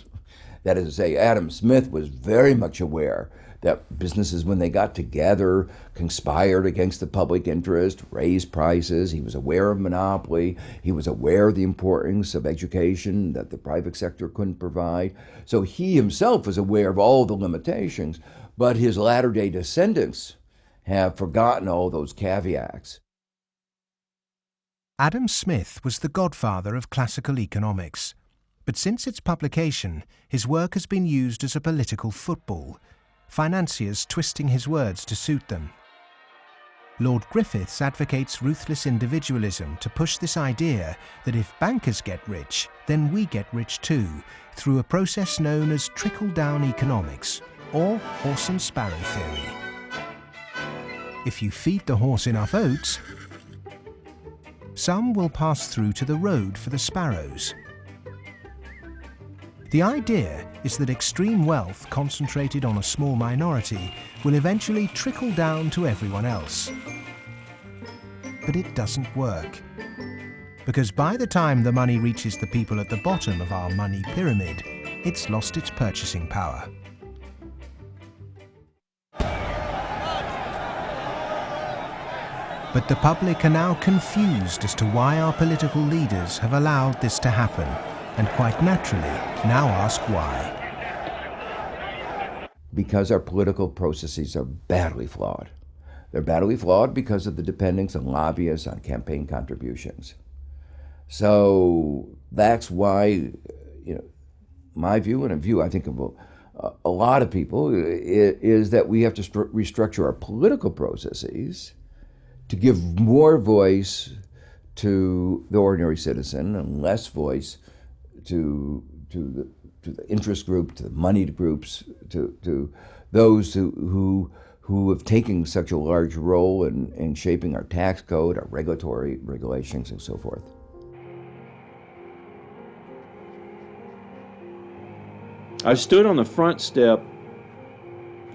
That is to say, Adam Smith was very much aware that businesses, when they got together, conspired against the public interest, raised prices. He was aware of monopoly. He was aware of the importance of education that the private sector couldn't provide. So he himself was aware of all the limitations, but his latter-day descendants have forgotten all those caveats.
Adam Smith was the godfather of classical economics, but since its publication, his work has been used as a political football, financiers twisting his words to suit them. Lord Griffiths advocates ruthless individualism to push this idea that if bankers get rich, then we get rich too, through a process known as trickle-down economics, or horse and sparrow theory. If you feed the horse enough oats, some will pass through to the road for the sparrows. The idea is that extreme wealth concentrated on a small minority will eventually trickle down to everyone else. But it doesn't work. Because by the time the money reaches the people at the bottom of our money pyramid, it's lost its purchasing power. But the public are now confused as to why our political leaders have allowed this to happen, and quite naturally now ask why.
Because our political processes are badly flawed. They're badly flawed because of the dependence on lobbyists, on campaign contributions. So that's why, my view, and a view I think of a lot of people, is that we have to restructure our political processes to give more voice to the ordinary citizen and less voice to the interest group, to the moneyed groups, to those who have taken such a large role in shaping our tax code, our regulatory regulations, and so forth.
I stood on the front step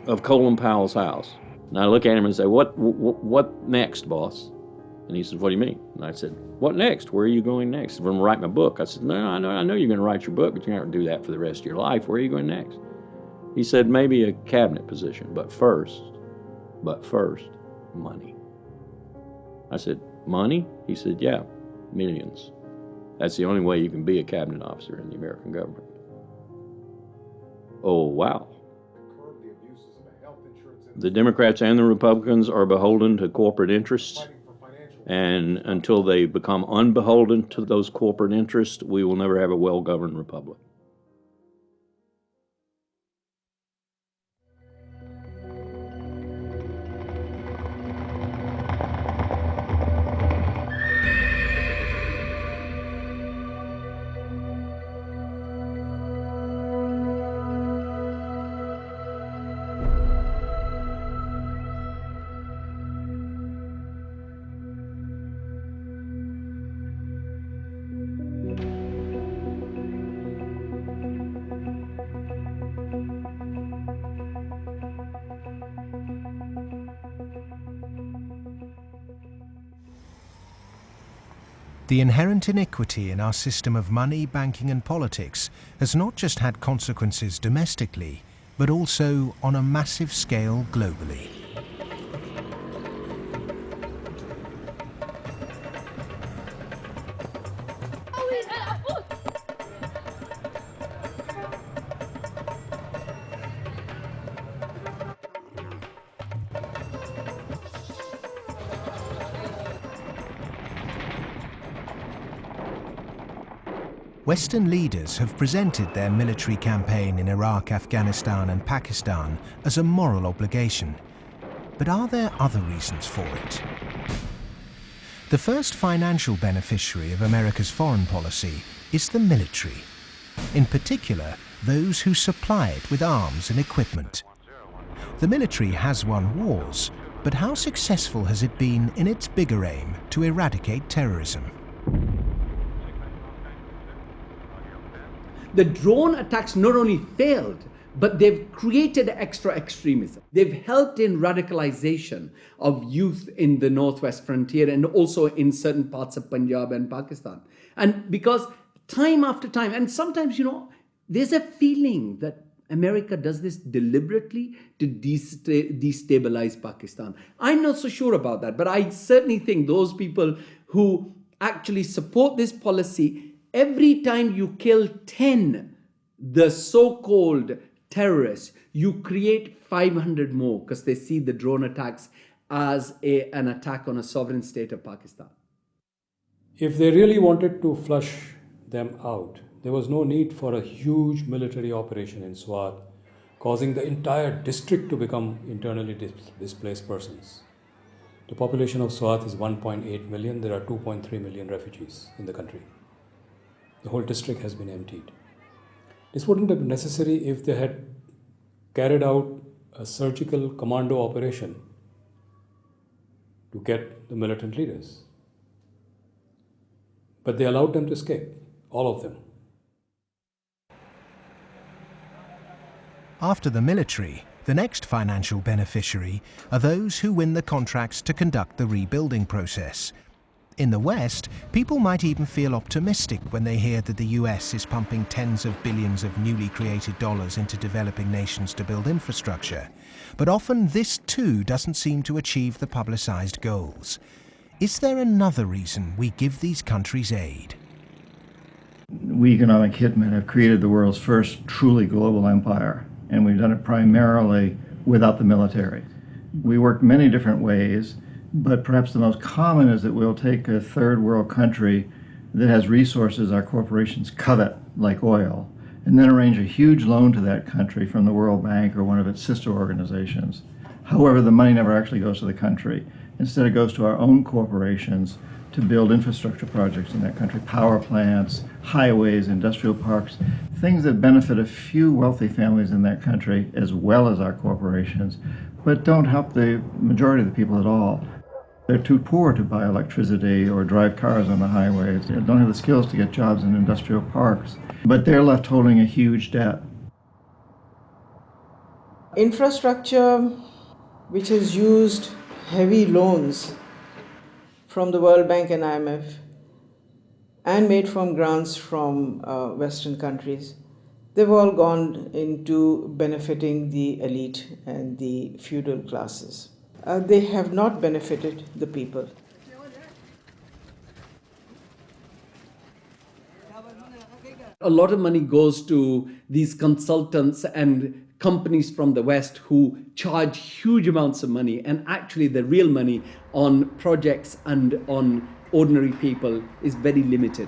of Colin Powell's house, and I look at him and say, "What next, boss?" And he said, "What do you mean?" And I said, "What next? Where are you going next?" "I'm going to write my book." I said, "No, I know you're going to write your book, but you're not going to do that for the rest of your life. Where are you going next?" He said, "Maybe a cabinet position, but first, money." I said, "Money?" He said, "Yeah, millions. That's the only way you can be a cabinet officer in the American government." Oh, wow. The Democrats and the Republicans are beholden to corporate interests. And until they become unbeholden to those corporate interests, we will never have a well-governed republic.
The inherent iniquity in our system of money, banking and politics has not just had consequences domestically, but also on a massive scale globally. Western leaders have presented their military campaign in Iraq, Afghanistan and Pakistan as a moral obligation. But are there other reasons for it? The first financial beneficiary of America's foreign policy is the military. In particular, those who supply it with arms and equipment. The military has won wars, but how successful has it been in its bigger aim to eradicate terrorism?
The drone attacks not only failed, but they've created extra extremism. They've helped in radicalization of youth in the northwest frontier and also in certain parts of Punjab and Pakistan. And because time after time, and sometimes, there's a feeling that America does this deliberately to destabilize Pakistan. I'm not so sure about that, but I certainly think those people who actually support this policy, every time you kill 10, the so-called terrorists, you create 500 more because they see the drone attacks as an attack on a sovereign state of Pakistan.
If they really wanted to flush them out, there was no need for a huge military operation in Swat, causing the entire district to become internally displaced persons. The population of Swat is 1.8 million. There are 2.3 million refugees in the country. The whole district has been emptied. This wouldn't have been necessary if they had carried out a surgical commando operation to get the militant leaders. But they allowed them to escape, all of them.
After the military, the next financial beneficiary are those who win the contracts to conduct the rebuilding process. In the West, people might even feel optimistic when they hear that the US is pumping tens of billions of newly created dollars into developing nations to build infrastructure. But often this too doesn't seem to achieve the publicized goals. Is there another reason we give these countries aid?
We economic hitmen have created the world's first truly global empire, and we've done it primarily without the military. We work many different ways, but perhaps the most common is that we'll take a third world country that has resources our corporations covet, like oil, and then arrange a huge loan to that country from the World Bank or one of its sister organizations. However, the money never actually goes to the country. Instead, it goes to our own corporations to build infrastructure projects in that country, power plants, highways, industrial parks, things that benefit a few wealthy families in that country as well as our corporations, but don't help the majority of the people at all. They're too poor to buy electricity or drive cars on the highways. They don't have the skills to get jobs in industrial parks, but they're left holding a huge debt.
Infrastructure which has used heavy loans from the World Bank and IMF and made from grants from Western countries, they've all gone into benefiting the elite and the feudal classes. They have not benefited the people.
A lot of money goes to these consultants and companies from the West who charge huge amounts of money, and actually the real money on projects and on ordinary people is very limited.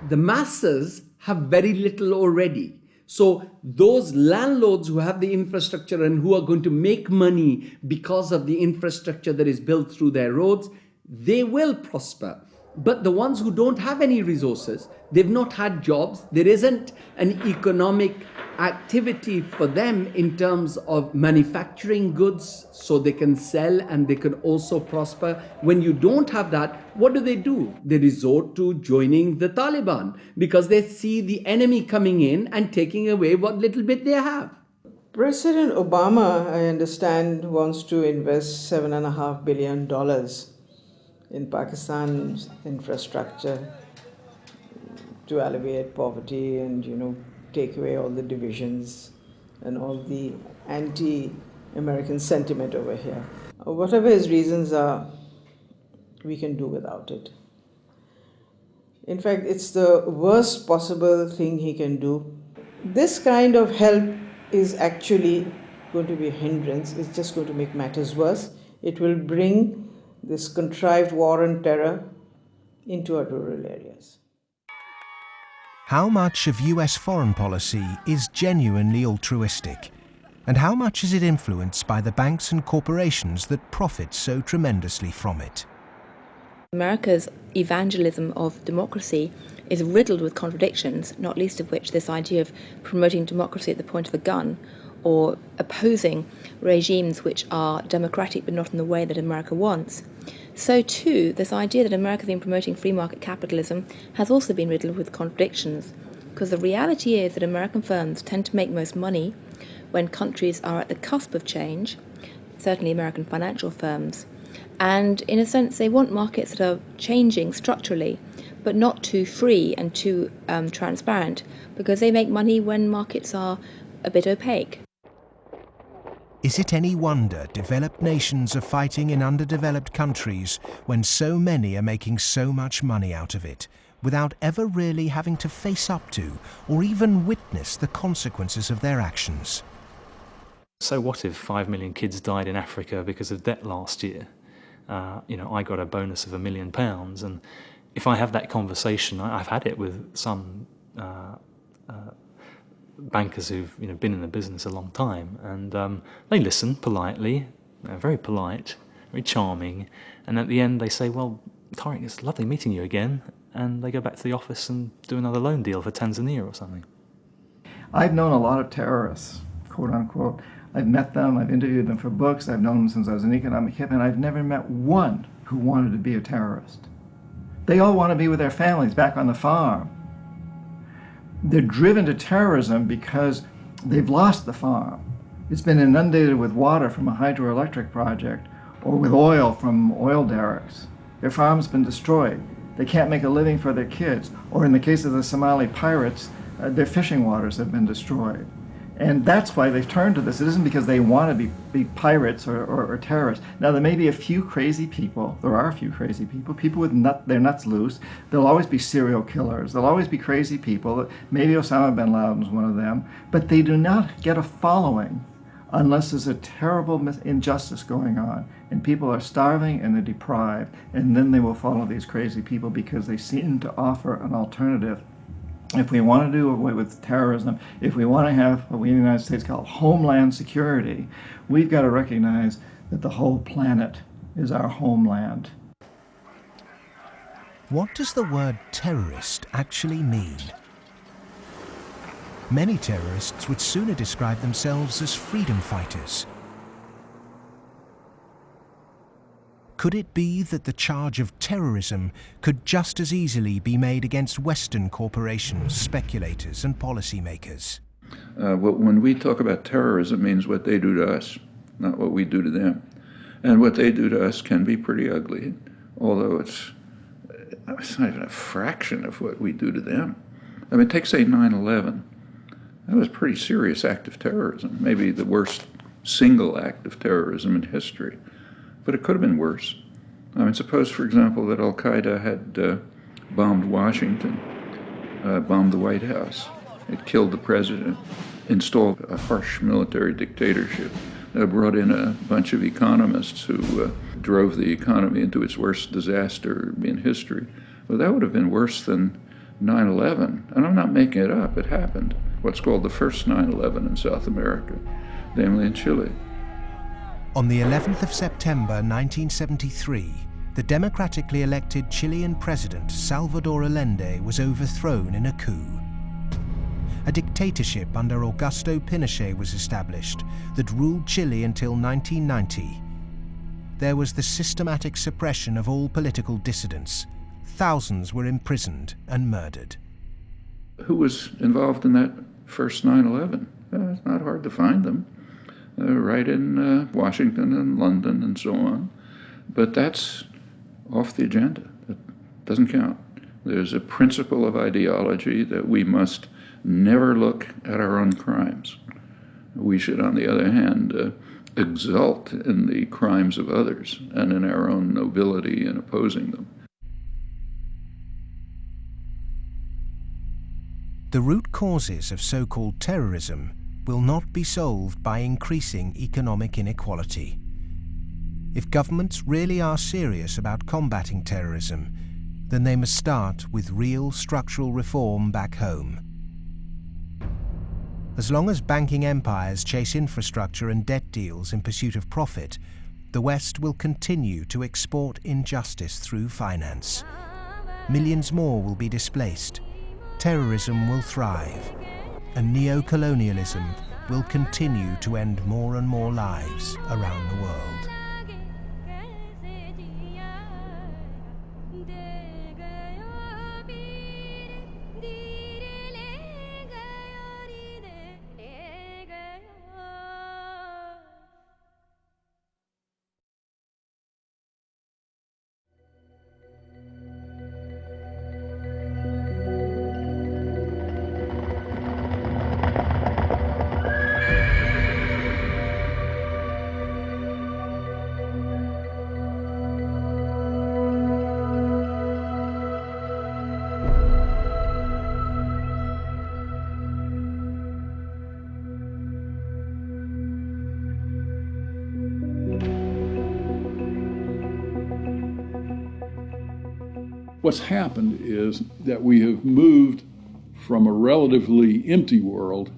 The masses have very little already. So those landlords who have the infrastructure and who are going to make money because of the infrastructure that is built through their roads, they will prosper. But the ones who don't have any resources, they've not had jobs, there isn't an economic activity for them in terms of manufacturing goods so they can sell and they can also prosper. When you don't have that, what do? They resort to joining the Taliban because they see the enemy coming in and taking away what little bit they have.
President Obama, I understand, wants to invest $7.5 billion in Pakistan's infrastructure to alleviate poverty and, take away all the divisions and all the anti-American sentiment over here. Whatever his reasons are, we can do without it. In fact, it's the worst possible thing he can do. This kind of help is actually going to be a hindrance. It's just going to make matters worse. It will bring this contrived war and terror into our rural areas.
How much of US foreign policy is genuinely altruistic? And how much is it influenced by the banks and corporations that profit so tremendously from it?
America's evangelism of democracy is riddled with contradictions, not least of which this idea of promoting democracy at the point of a gun, or opposing regimes which are democratic but not in the way that America wants. So too, this idea that America has been promoting free market capitalism has also been riddled with contradictions, because the reality is that American firms tend to make most money when countries are at the cusp of change, certainly American financial firms, and in a sense they want markets that are changing structurally, but not too free and too transparent, because they make money when markets are a bit opaque.
Is it any wonder developed nations are fighting in underdeveloped countries when so many are making so much money out of it, without ever really having to face up to or even witness the consequences of their actions?
So what if 5 million kids died in Africa because of debt last year? I got a bonus of £1 million, and if I have that conversation, I've had it with some bankers who've been in the business a long time, and they listen politely, they're very polite, very charming, and at the end they say, well, Tariq, it's lovely meeting you again, and they go back to the office and do another loan deal for Tanzania or something.
I've known a lot of terrorists, quote unquote. I've met them, I've interviewed them for books, I've known them since I was an economic hip, and I've never met one who wanted to be a terrorist. They all want to be with their families back on the farm. They're driven to terrorism because they've lost the farm. It's been inundated with water from a hydroelectric project or with oil from oil derricks. Their farm's been destroyed. They can't make a living for their kids. Or in the case of the Somali pirates, their fishing waters have been destroyed. And that's why they've turned to this. It isn't because they want to be pirates or terrorists. Now, there may be a few crazy people. There are a few crazy people with their nuts loose. There'll always be serial killers. There'll always be crazy people. Maybe Osama bin Laden's one of them. But they do not get a following unless there's a terrible injustice going on. And people are starving and they're deprived. And then they will follow these crazy people because they seem to offer an alternative. If we want to do away with terrorism, if we want to have what we in the United States call homeland security, we've got to recognize that the whole planet is our homeland.
What does the word terrorist actually mean? Many terrorists would sooner describe themselves as freedom fighters. Could it be that the charge of terrorism could just as easily be made against Western corporations, speculators, and policymakers?
When we talk about terrorism, it means what they do to us, not what we do to them. And what they do to us can be pretty ugly, although it's not even a fraction of what we do to them. I mean, take, say, 9/11. That was a pretty serious act of terrorism, maybe the worst single act of terrorism in history. But it could have been worse. I mean, suppose, for example, that Al-Qaeda had bombed Washington, bombed the White House. It killed the president, installed a harsh military dictatorship, brought in a bunch of economists who drove the economy into its worst disaster in history. Well, that would have been worse than 9/11. And I'm not making it up. It happened. What's called the first 9/11 in South America, namely in Chile.
On the 11th of September 1973, the democratically elected Chilean president Salvador Allende was overthrown in a coup. A dictatorship under Augusto Pinochet was established that ruled Chile until 1990. There was the systematic suppression of all political dissidents. Thousands were imprisoned and murdered.
Who was involved in that first 9/11? It's not hard to find them. Right in Washington and London and so on. But that's off the agenda. That doesn't count. There's a principle of ideology that we must never look at our own crimes. We should, on the other hand, exult in the crimes of others and in our own nobility in opposing them.
The root causes of so-called terrorism will not be solved by increasing economic inequality. If governments really are serious about combating terrorism, then they must start with real structural reform back home. As long as banking empires chase infrastructure and debt deals in pursuit of profit, the West will continue to export injustice through finance. Millions more will be displaced, terrorism will thrive, and neo-colonialism will continue to end more and more lives around the world.
What's happened is that we have moved from a relatively empty world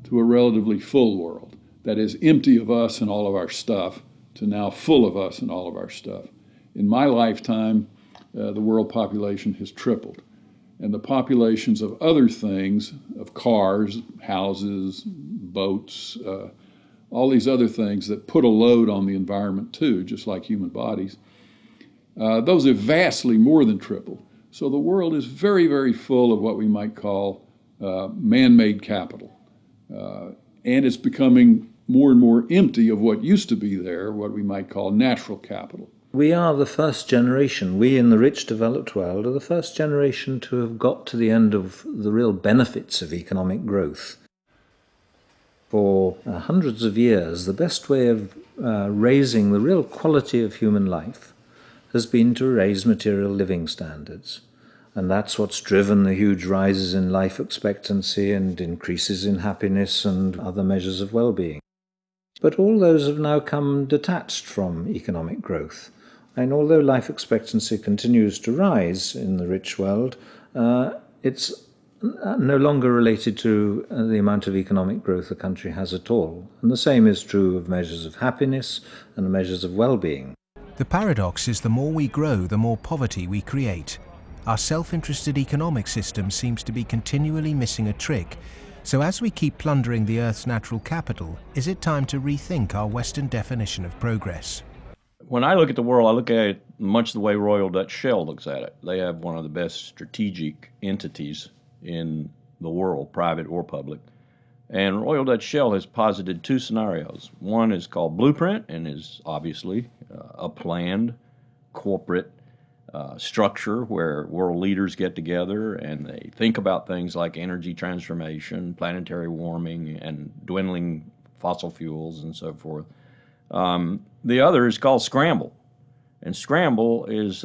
to a relatively full world. That is, empty of us and all of our stuff to now full of us and all of our stuff. In my lifetime, the world population has tripled. And the populations of other things, of cars, houses, boats, all these other things that put a load on the environment too, just like human bodies, those have vastly more than tripled. So the world is very, very full of what we might call man-made capital. And it's becoming more and more empty of what used to be there, what we might call natural capital.
We are the first generation, we in the rich developed world are the first generation to have got to the end of the real benefits of economic growth. For hundreds of years, the best way of raising the real quality of human life has been to raise material living standards. And that's what's driven the huge rises in life expectancy and increases in happiness and other measures of well-being. But all those have now come detached from economic growth. And although life expectancy continues to rise in the rich world, it's no longer related to the amount of economic growth a country has at all. And the same is true of measures of happiness and measures of well-being.
The paradox is the more we grow, the more poverty we create. Our self-interested economic system seems to be continually missing a trick. So as we keep plundering the Earth's natural capital, is it time to rethink our Western definition of progress?
When I look at the world, I look at it much the way Royal Dutch Shell looks at it. They have one of the best strategic entities in the world, private or public. And Royal Dutch Shell has posited two scenarios. One is called Blueprint and is obviously a planned corporate structure where world leaders get together and they think about things like energy transformation, planetary warming, and dwindling fossil fuels and so forth. The other is called Scramble. And Scramble is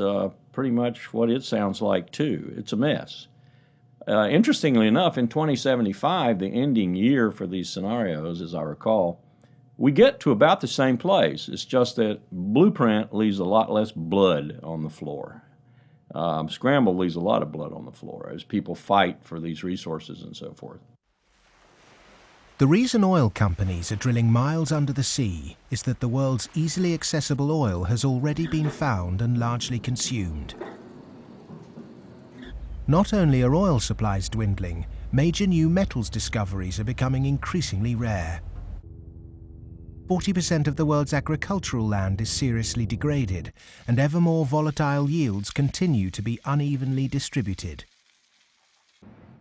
pretty much what it sounds like too. It's a mess. Interestingly enough, in 2075, the ending year for these scenarios, as I recall, we get to about the same place. It's just that Blueprint leaves a lot less blood on the floor. Scramble leaves a lot of blood on the floor as people fight for these resources and so forth.
The reason oil companies are drilling miles under the sea is that the world's easily accessible oil has already been found and largely consumed. Not only are oil supplies dwindling, major new metals discoveries are becoming increasingly rare. 40% of the world's agricultural land is seriously degraded, and ever more volatile yields continue to be unevenly distributed.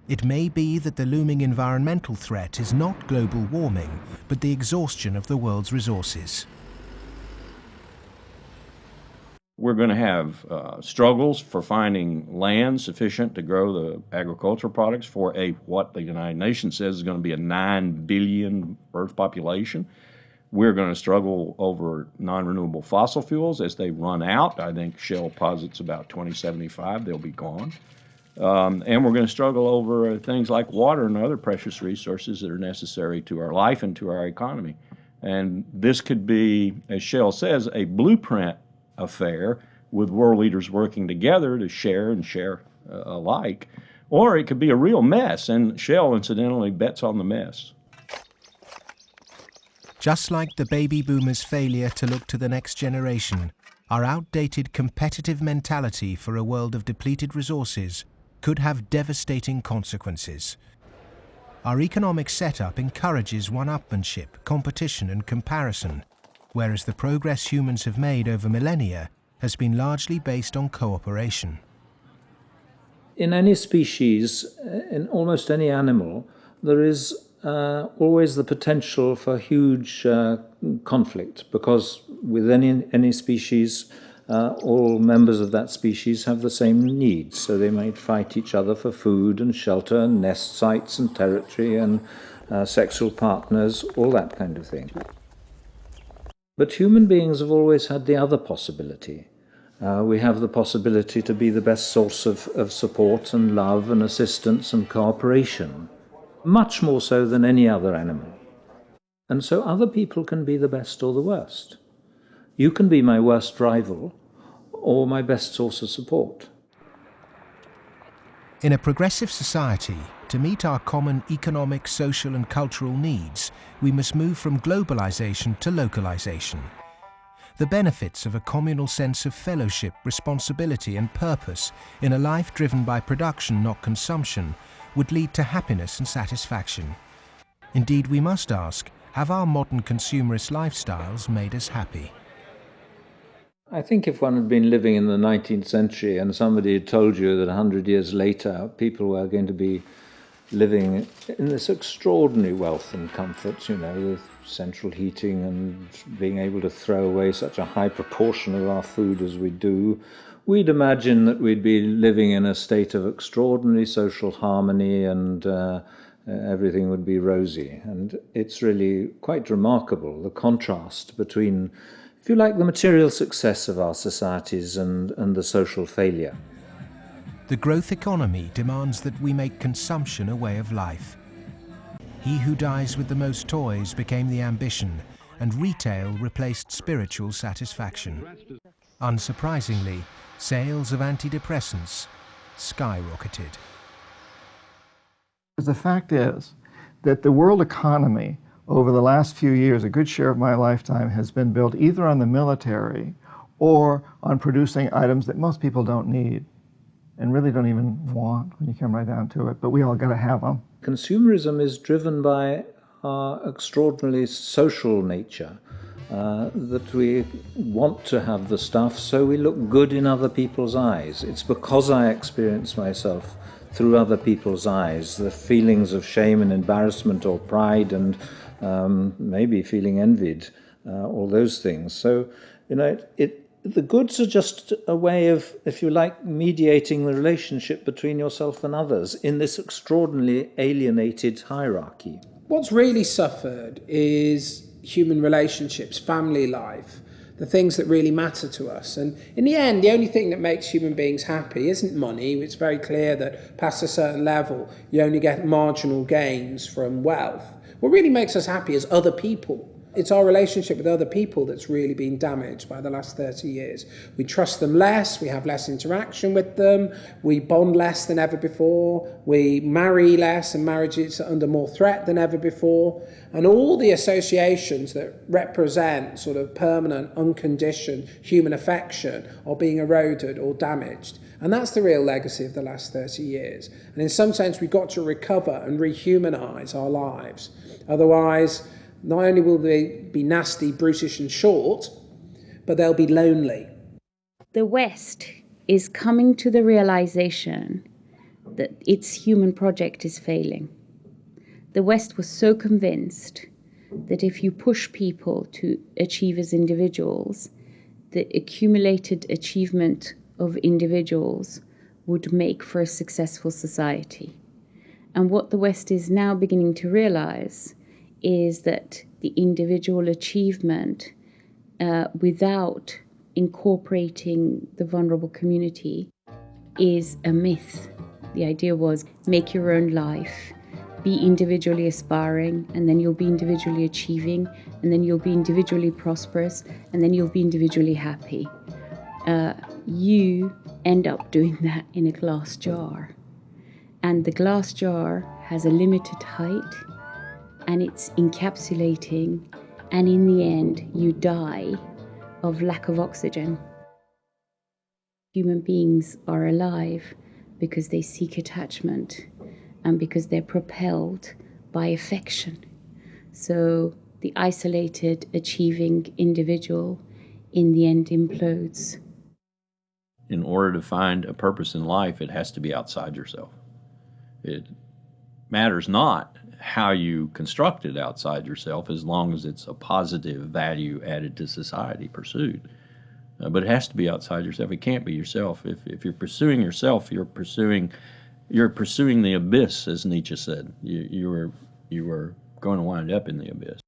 It may be that the looming environmental threat is not global warming, but the exhaustion of the world's resources.
We're going to have struggles for finding land sufficient to grow the agricultural products for what the United Nations says is going to be a 9 billion Earth population. We're going to struggle over non-renewable fossil fuels as they run out. I think Shell posits about 2075 they'll be gone. And we're going to struggle over things like water and other precious resources that are necessary to our life and to our economy. And this could be, as Shell says, a blueprint affair with world leaders working together to share and share alike. Or it could be a real mess, and Shell, incidentally, bets on the mess.
Just like the baby boomers' failure to look to the next generation, our outdated competitive mentality for a world of depleted resources could have devastating consequences. Our economic setup encourages one-upmanship, competition and comparison, whereas the progress humans have made over millennia has been largely based on cooperation.
In any species, in almost any animal, there is always the potential for huge conflict, because with any species, all members of that species have the same needs. So they might fight each other for food and shelter and nest sites and territory and sexual partners, all that kind of thing. But human beings have always had the other possibility. We have the possibility to be the best source of support and love and assistance and cooperation, much more so than any other animal. And so other people can be the best or the worst. You can be my worst rival or my best source of support.
In a progressive society, to meet our common economic, social and cultural needs, we must move from globalization to localization. The benefits of a communal sense of fellowship, responsibility and purpose in a life driven by production, not consumption, would lead to happiness and satisfaction. Indeed, we must ask, have our modern consumerist lifestyles made us happy?
I think if one had been living in the 19th century and somebody had told you that 100 years later people were going to be living in this extraordinary wealth and comfort, with central heating and being able to throw away such a high proportion of our food as we do, we'd imagine that we'd be living in a state of extraordinary social harmony and everything would be rosy. And it's really quite remarkable, the contrast between, if you like, the material success of our societies and the social failure.
The growth economy demands that we make consumption a way of life. He who dies with the most toys became the ambition, and retail replaced spiritual satisfaction. Unsurprisingly, sales of antidepressants skyrocketed.
The fact is that the world economy over the last few years, a good share of my lifetime, has been built either on the military or on producing items that most people don't need and really don't even want when you come right down to it, but we all got to have them.
Consumerism is driven by our extraordinarily social nature, that we want to have the stuff so we look good in other people's eyes. It's because I experience myself through other people's eyes, the feelings of shame and embarrassment or pride and maybe feeling envied, all those things. So, the goods are just a way of, if you like, mediating the relationship between yourself and others in this extraordinarily alienated hierarchy.
What's really suffered is human relationships, family life, the things that really matter to us. And in the end, the only thing that makes human beings happy isn't money. It's very clear that past a certain level, you only get marginal gains from wealth. What really makes us happy is other people. It's our relationship with other people that's really been damaged by the last 30 years. We trust them less, we have less interaction with them, we bond less than ever before, we marry less and marriages are under more threat than ever before. And all the associations that represent sort of permanent, unconditioned human affection are being eroded or damaged. And that's the real legacy of the last 30 years. And in some sense, we've got to recover and rehumanize our lives. Otherwise, not only will they be nasty, brutish and short, but they'll be lonely.
The West is coming to the realization that its human project is failing. The West was so convinced that if you push people to achieve as individuals, the accumulated achievement of individuals would make for a successful society. And what the West is now beginning to realize is that the individual achievement without incorporating the vulnerable community is a myth. The idea was make your own life, be individually aspiring, and then you'll be individually achieving, and then you'll be individually prosperous, and then you'll be individually happy. You end up doing that in a glass jar. And the glass jar has a limited height, and it's encapsulating, and in the end, you die of lack of oxygen. Human beings are alive because they seek attachment and because they're propelled by affection. So the isolated, achieving individual in the end implodes.
In order to find a purpose in life, it has to be outside yourself. It matters not how you construct it outside yourself, as long as it's a positive value added to society pursued. But it has to be outside yourself. It can't be yourself. If you're pursuing yourself, you're pursuing the abyss, as Nietzsche said. You are going to wind up in the abyss.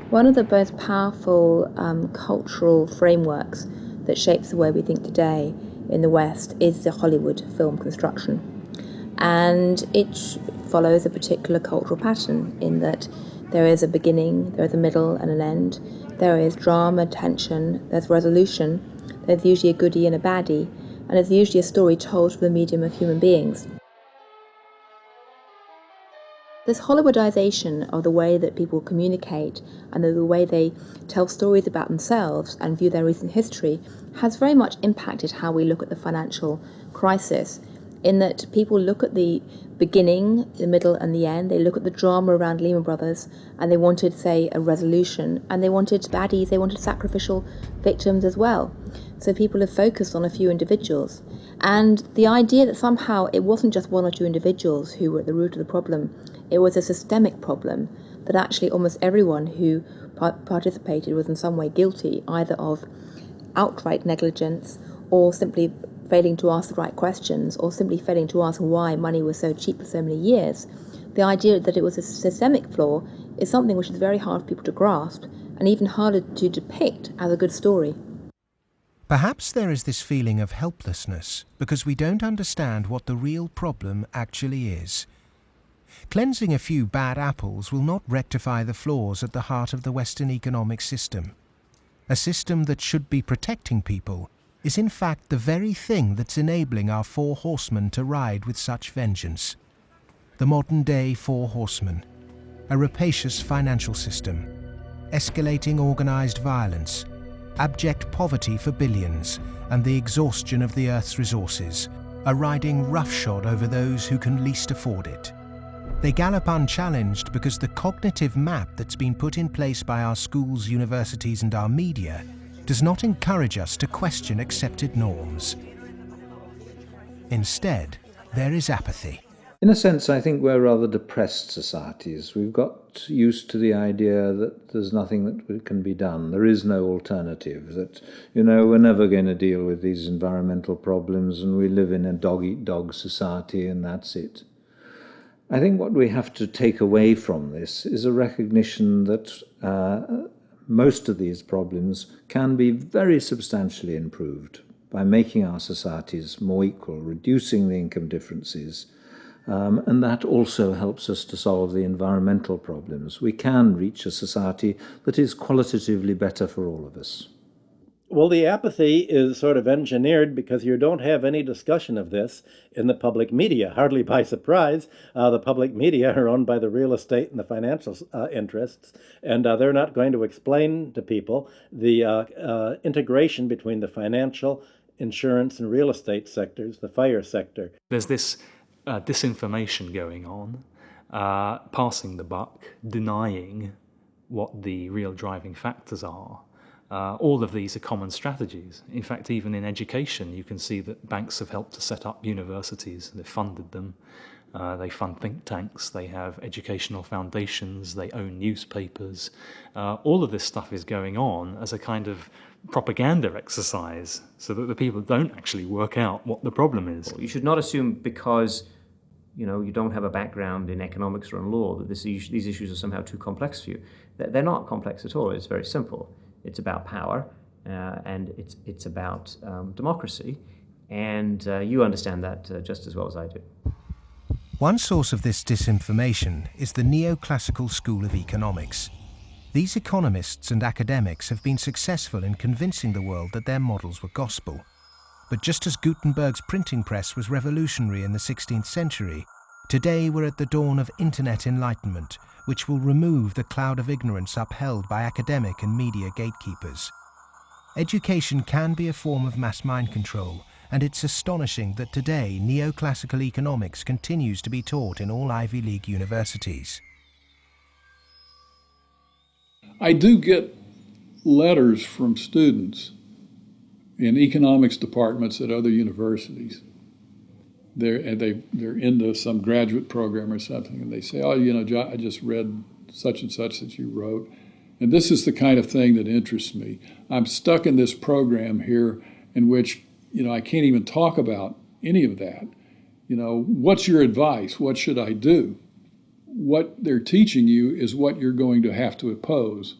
One of the most powerful cultural frameworks that shapes the way we think today in the West is the Hollywood film construction. And it follows a particular cultural pattern in that there is a beginning, there is a middle and an end, there is drama, tension, there's resolution, there's usually a goodie and a baddie, and there's usually a story told through the medium of human beings. This Hollywoodization of the way that people communicate and the way they tell stories about themselves and view their recent history has very much impacted how we look at the financial crisis, in that people look at the beginning, the middle and the end. They look at the drama around Lehman Brothers and they wanted, say, a resolution, and they wanted baddies, they wanted sacrificial victims as well. So people have focused on a few individuals. And the idea that somehow it wasn't just one or two individuals who were at the root of the problem, it was a systemic problem, that actually almost everyone who participated was in some way guilty, either of outright negligence or simply failing to ask the right questions or simply failing to ask why money was so cheap for so many years. The idea that it was a systemic flaw is something which is very hard for people to grasp and even harder to depict as a good story.
Perhaps there is this feeling of helplessness because we don't understand what the real problem actually is. Cleansing a few bad apples will not rectify the flaws at the heart of the Western economic system. A system that should be protecting people is in fact the very thing that's enabling our four horsemen to ride with such vengeance. The modern-day four horsemen: a rapacious financial system, escalating organised violence, abject poverty for billions, and the exhaustion of the Earth's resources, are riding roughshod over those who can least afford it. They gallop unchallenged because the cognitive map that's been put in place by our schools, universities, and our media does not encourage us to question accepted norms. Instead, there is apathy.
In a sense, I think we're rather depressed societies. We've got used to the idea that there's nothing that can be done. There is no alternative, that, we're never going to deal with these environmental problems and we live in a dog-eat-dog society and that's it. I think what we have to take away from this is a recognition that most of these problems can be very substantially improved by making our societies more equal, reducing the income differences, and that also helps us to solve the environmental problems. We can reach a society that is qualitatively better for all of us.
Well, the apathy is sort of engineered because you don't have any discussion of this in the public media, hardly by surprise. The public media are owned by the real estate and the financial interests, and they're not going to explain to people the integration between the financial, insurance, and real estate sectors, the FIRE sector.
There's this disinformation going on, passing the buck, denying what the real driving factors are. All of these are common strategies. In fact, even in education, you can see that banks have helped to set up universities. They've funded them. They fund think tanks. They have educational foundations. They own newspapers. All of this stuff is going on as a kind of propaganda exercise so that the people don't actually work out what the problem is.
You should not assume because you don't have a background in economics or in law that these issues are somehow too complex for you. They're not complex at all. It's very simple. It's about power, and it's about democracy, and you understand that just as well as I do.
One source of this disinformation is the neoclassical school of economics. These economists and academics have been successful in convincing the world that their models were gospel. But just as Gutenberg's printing press was revolutionary in the 16th century, today we're at the dawn of internet enlightenment, which will remove the cloud of ignorance upheld by academic and media gatekeepers. Education can be a form of mass mind control, and it's astonishing that today neoclassical economics continues to be taught in all Ivy League universities.
I do get letters from students in economics departments at other universities. They're into some graduate program or something, and they say, "Oh, I just read such and such that you wrote, and this is the kind of thing that interests me. I'm stuck in this program here in which, I can't even talk about any of that. What's your advice? What should I do?" What they're teaching you is what you're going to have to oppose.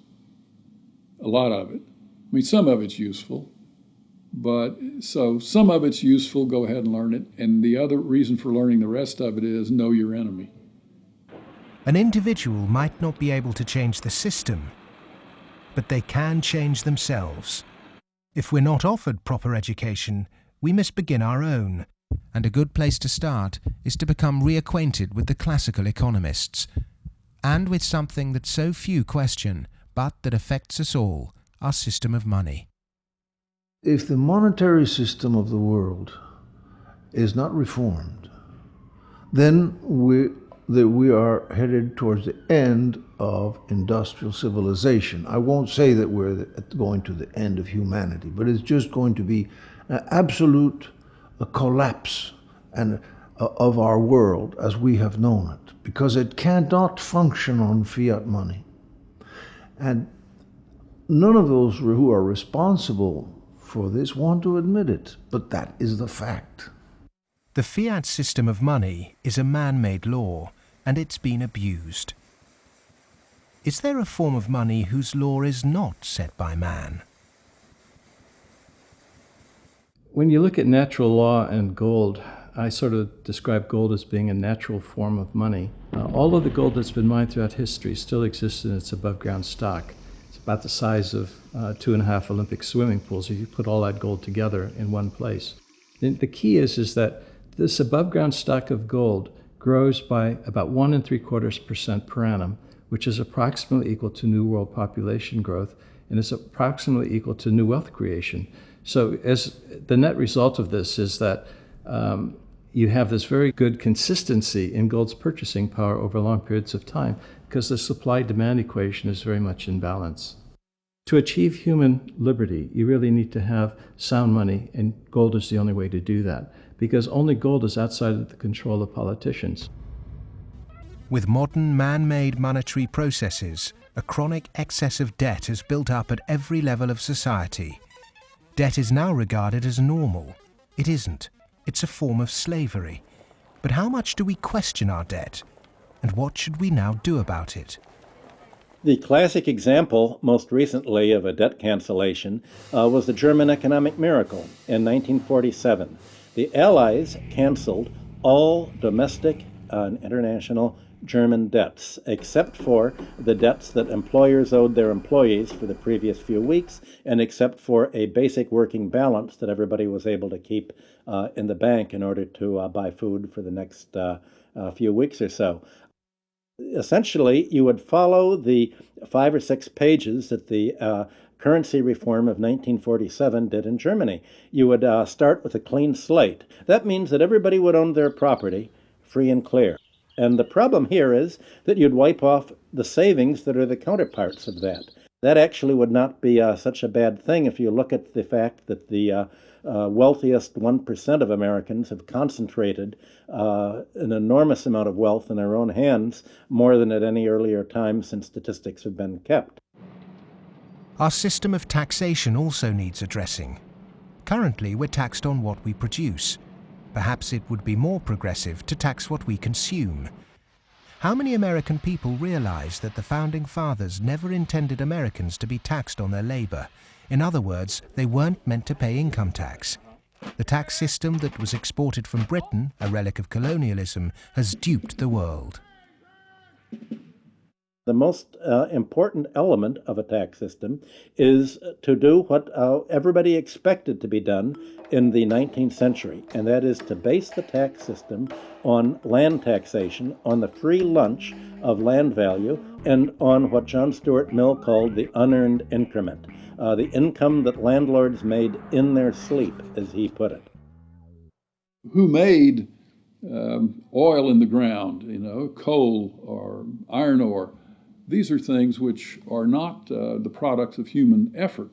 A lot of it. I mean, some of it's useful. But so some of it's useful, go ahead and learn it. And the other reason for learning the rest of it is know your enemy.
An individual might not be able to change the system, but they can change themselves. If we're not offered proper education, we must begin our own. And a good place to start is to become reacquainted with the classical economists, and with something that so few question, but that affects us all, our system of money.
If the monetary system of the world is not reformed, then we are headed towards the end of industrial civilization. I won't say that we're going to the end of humanity, but it's just going to be an absolute collapse of our world as we have known it, because it cannot function on fiat money. And none of those who are responsible for this want to admit it, but that is the fact.
The fiat system of money is a man-made law, and it's been abused. Is there a form of money whose law is not set by man?
When you look at natural law and gold, I sort of describe gold as being a natural form of money. All of the gold that's been mined throughout history still exists in its above-ground stock. It's about the size of 2.5 Olympic swimming pools if you put all that gold together in one place. The key is that this above-ground stock of gold grows by about 1 3/4% per annum, which is approximately equal to new world population growth, and is approximately equal to new wealth creation. So as the net result of this is that you have this very good consistency in gold's purchasing power over long periods of time, because the supply-demand equation is very much in balance. To achieve human liberty, you really need to have sound money, and gold is the only way to do that, because only gold is outside of the control of politicians.
With modern man-made monetary processes, a chronic excess of debt has built up at every level of society. Debt is now regarded as normal. It isn't. It's a form of slavery. But how much do we question our debt? And what should we now do about it?
The classic example, most recently, of a debt cancellation was the German economic miracle in 1947. The Allies canceled all domestic and international German debts, except for the debts that employers owed their employees for the previous few weeks, and except for a basic working balance that everybody was able to keep in the bank in order to buy food for the next few weeks or so. Essentially, you would follow the 5 or 6 pages that the currency reform of 1947 did in Germany. You would start with a clean slate. That means that everybody would own their property free and clear. And the problem here is that you'd wipe off the savings that are the counterparts of that. That actually would not be such a bad thing if you look at the fact that the wealthiest 1% of Americans have concentrated an enormous amount of wealth in their own hands, more than at any earlier time since statistics have been kept.
Our system of taxation also needs addressing. Currently, we're taxed on what we produce. Perhaps it would be more progressive to tax what we consume. How many American people realize that the Founding Fathers never intended Americans to be taxed on their labor? In other words, they weren't meant to pay income tax. The tax system that was exported from Britain, a relic of colonialism, has duped the world.
The most important element of a tax system is to do what everybody expected to be done in the 19th century, and that is to base the tax system on land taxation, on the free lunch of land value, and on what John Stuart Mill called the unearned increment, the income that landlords made in their sleep, as he put it.
Who made oil in the ground, coal or iron ore? These are things which are not the products of human effort.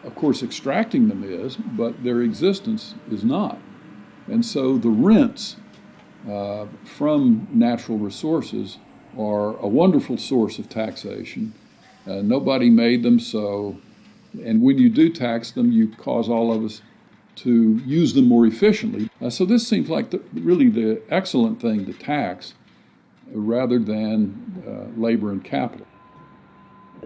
Of course, extracting them is, but their existence is not. And so the rents from natural resources are a wonderful source of taxation. Nobody made them, and when you do tax them, you cause all of us to use them more efficiently. So this seems like really the excellent thing to tax, rather than labor and capital.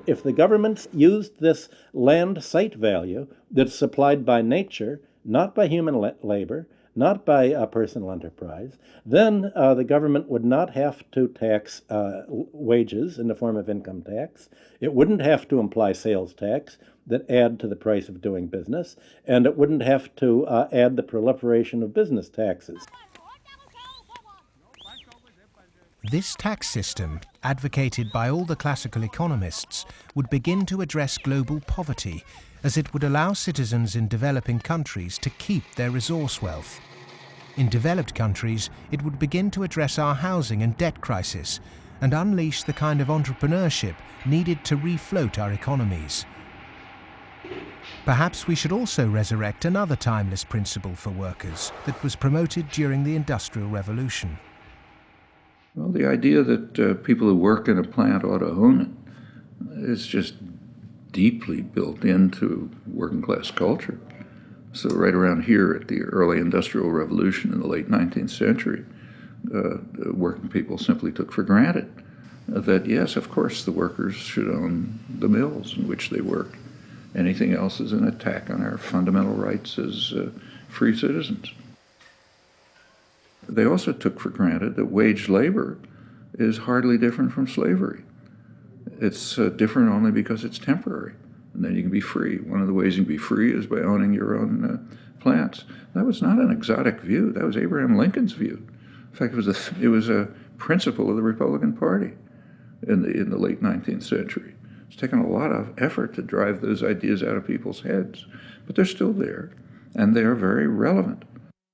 If the governments used this land site value that's supplied by nature, not by human labor, not by personal enterprise, then the government would not have to tax wages in the form of income tax. It wouldn't have to imply sales tax that add to the price of doing business, and it wouldn't have to add the proliferation of business taxes.
This tax system, advocated by all the classical economists, would begin to address global poverty, as it would allow citizens in developing countries to keep their resource wealth. In developed countries, it would begin to address our housing and debt crisis and unleash the kind of entrepreneurship needed to refloat our economies. Perhaps we should also resurrect another timeless principle for workers that was promoted during the Industrial Revolution.
Well, the idea that people who work in a plant ought to own it is just deeply built into working class culture. So right around here at the early Industrial Revolution in the late 19th century, working people simply took for granted that, yes, of course, the workers should own the mills in which they work. Anything else is an attack on our fundamental rights as free citizens. They also took for granted that wage labor is hardly different from slavery. It's different only because it's temporary, and then you can be free. One of the ways you can be free is by owning your own plants. That was not an exotic view. That was Abraham Lincoln's view. In fact, it was a principle of the Republican Party in the late 19th century. It's taken a lot of effort to drive those ideas out of people's heads, but they're still there, and they are very relevant.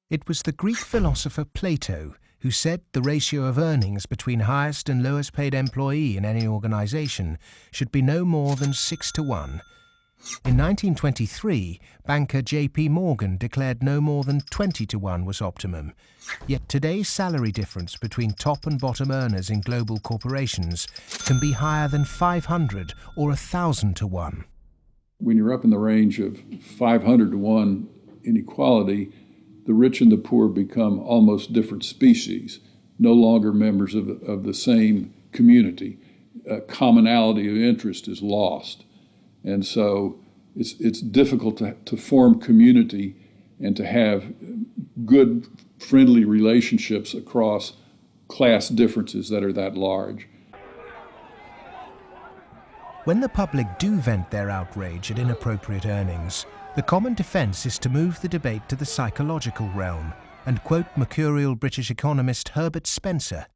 It was the Greek philosopher Plato who said the ratio of earnings between highest and lowest paid employee in any organization should be no more than 6 to 1. In 1923, banker J.P. Morgan declared no more than 20 to 1 was optimum. Yet today's salary difference between top and bottom earners in global corporations can be higher than 500 or 1,000 to 1.
When you're up in the range of 500 to 1 inequality, the rich and the poor become almost different species, no longer members of the same community. commonality of interest is lost. And so it's difficult to form community and to have good, friendly relationships across class differences that are that large.
When the public do vent their outrage at inappropriate earnings, the common defence is to move the debate to the psychological realm and quote mercurial British economist Herbert Spencer.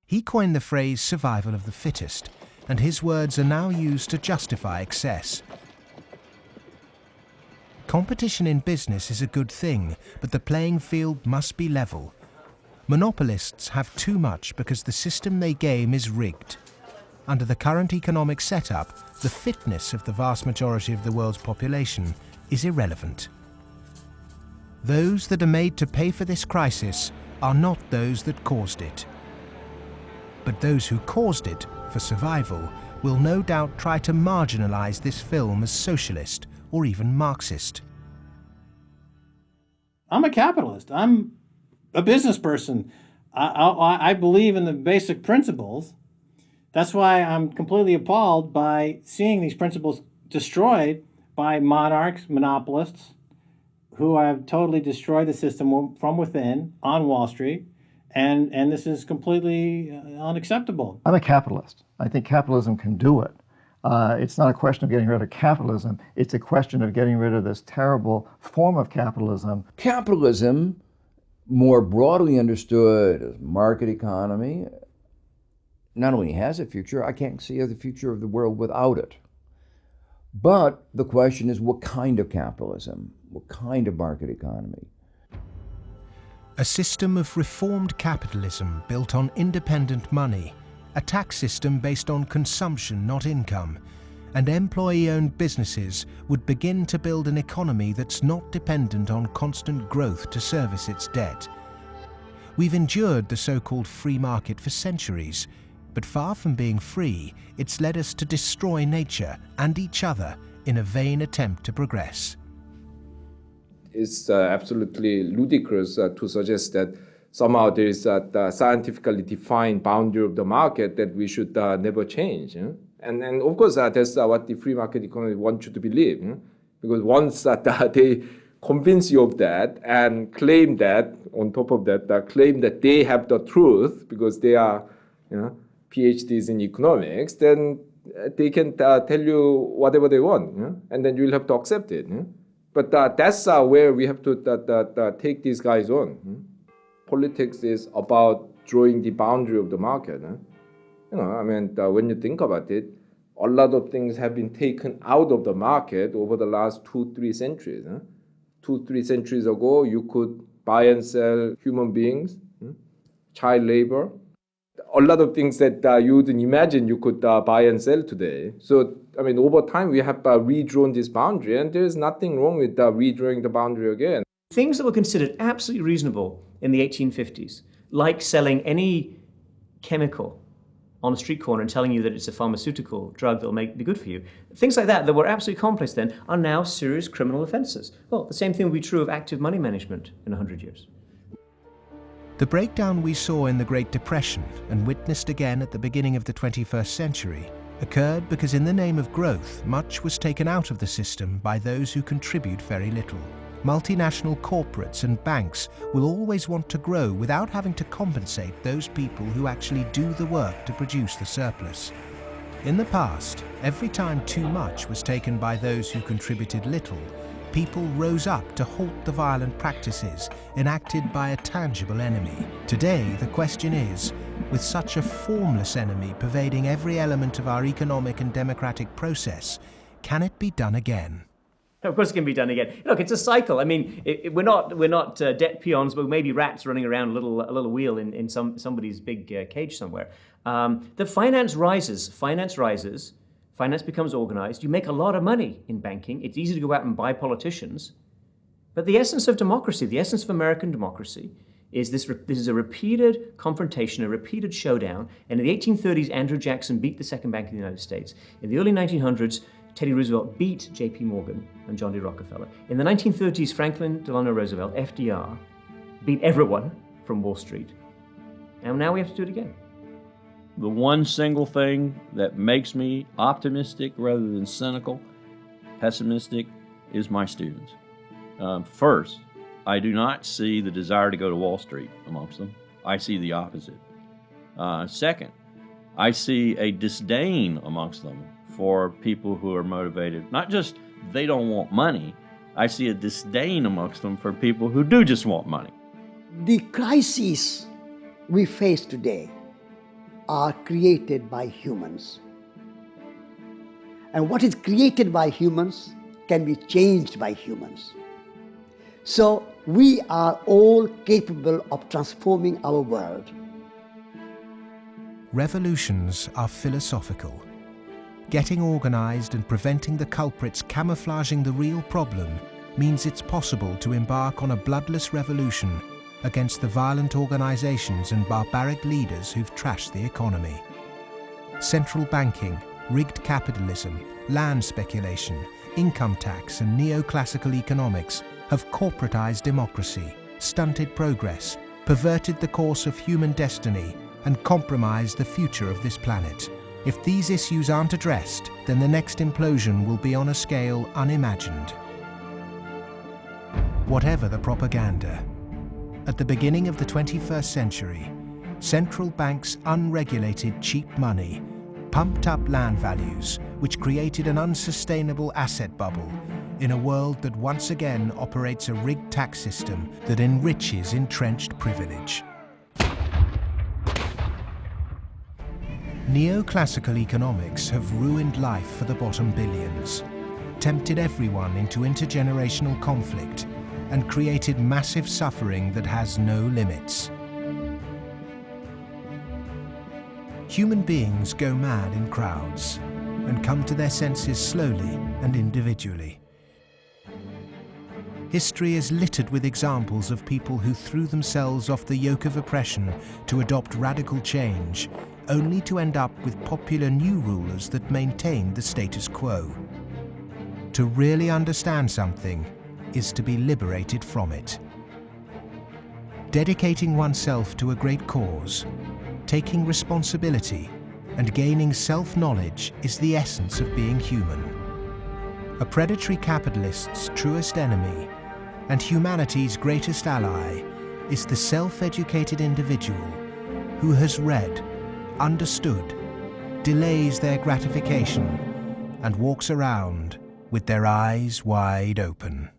He coined the phrase survival of the fittest, and his words are now used to justify excess. Competition in business is a good thing, but the playing field must be level. Monopolists have too much because the system they game is rigged. Under the current economic setup, the fitness of the vast majority of the world's population is irrelevant. Those that are made to pay for this crisis are not those that caused it. But those who caused it, for survival, will no doubt try to marginalize this film as socialist or even Marxist.
I'm a capitalist. I'm a business person. I believe in the basic principles. That's why I'm completely appalled by seeing these principles destroyed by monarchs, monopolists, who have totally destroyed the system from within on Wall Street. And this is completely unacceptable.
I'm a capitalist. I think capitalism can do it. It's not a question of getting rid of capitalism. It's a question of getting rid of this terrible form of capitalism.
Capitalism, more broadly understood as market economy, not only has a future, I can't see the future of the world without it. But the question is, what kind of capitalism? What kind of market economy?
A system of reformed capitalism built on independent money, a tax system based on consumption, not income, and employee-owned businesses would begin to build an economy that's not dependent on constant growth to service its debt. We've endured the so-called free market for centuries, but far from being free, it's led us to destroy nature and each other in a vain attempt to progress.
It's absolutely ludicrous to suggest that somehow there is a scientifically defined boundary of the market that we should never change. And of course, that's what the free market economy wants you to believe. Because once they convince you of that and claim that, on top of that, claim that they have the truth because they are PhDs in economics, then they can tell you whatever they want, and then you'll have to accept it. But that's where we have to take these guys on. Politics is about drawing the boundary of the market. When you think about it, a lot of things have been taken out of the market over the last 2-3 centuries. 2-3 centuries ago, you could buy and sell human beings, child labor, a lot of things that you wouldn't imagine you could buy and sell today. So, over time, we have redrawn this boundary, and there's nothing wrong with redrawing the boundary again.
Things that were considered absolutely reasonable in the 1850s, like selling any chemical on a street corner and telling you that it's a pharmaceutical drug that will be good for you, things like that were absolutely commonplace then, are now serious criminal offences. Well, the same thing will be true of active money management in 100 years.
The breakdown we saw in the Great Depression and witnessed again at the beginning of the 21st century occurred because in the name of growth, much was taken out of the system by those who contribute very little. Multinational corporates and banks will always want to grow without having to compensate those people who actually do the work to produce the surplus. In the past, every time too much was taken by those who contributed little, people rose up to halt the violent practices enacted by a tangible enemy. Today, the question is, with such a formless enemy pervading every element of our economic and democratic process, can it be done again?
Of course it can be done again. Look, it's a cycle. We're not debt peons, but maybe rats running around a little wheel in somebody's big cage somewhere. The finance rises. Finance becomes organized. You make a lot of money in banking. It's easy to go out and buy politicians. But the essence of democracy, the essence of American democracy, is this is a repeated confrontation, a repeated showdown. And in the 1830s, Andrew Jackson beat the second bank of the United States. In the early 1900s, Teddy Roosevelt beat J.P. Morgan and John D. Rockefeller. In the 1930s, Franklin Delano Roosevelt, FDR, beat everyone from Wall Street. And now we have to do it again.
the one single thing that makes me optimistic rather than cynical, pessimistic, is my students. First, I do not see the desire to go to Wall Street amongst them. I see the opposite. Second, I see a disdain amongst them for people who are motivated. Not just they don't want money, I see a disdain amongst them for people who do just want money.
The crises we face today are created by humans. And what is created by humans can be changed by humans. So we are all capable of transforming our world.
Revolutions are philosophical. Getting organized and preventing the culprits camouflaging the real problem means it's possible to embark on a bloodless revolution against the violent organizations and barbaric leaders who've trashed the economy. Central banking, rigged capitalism, land speculation, income tax and neoclassical economics have corporatized democracy, stunted progress, perverted the course of human destiny and compromised the future of this planet. If these issues aren't addressed, then the next implosion will be on a scale unimagined. Whatever the propaganda, at the beginning of the 21st century, central banks' unregulated cheap money pumped up land values, which created an unsustainable asset bubble in a world that once again operates a rigged tax system that enriches entrenched privilege. Neoclassical economics have ruined life for the bottom billions, tempted everyone into intergenerational conflict, and created massive suffering that has no limits. Human beings go mad in crowds and come to their senses slowly and individually. History is littered with examples of people who threw themselves off the yoke of oppression to adopt radical change, only to end up with popular new rulers that maintained the status quo. To really understand something is to be liberated from it. Dedicating oneself to a great cause, taking responsibility, and gaining self-knowledge is the essence of being human. A predatory capitalist's truest enemy and humanity's greatest ally is the self-educated individual who has read, understood, delays their gratification, and walks around with their eyes wide open.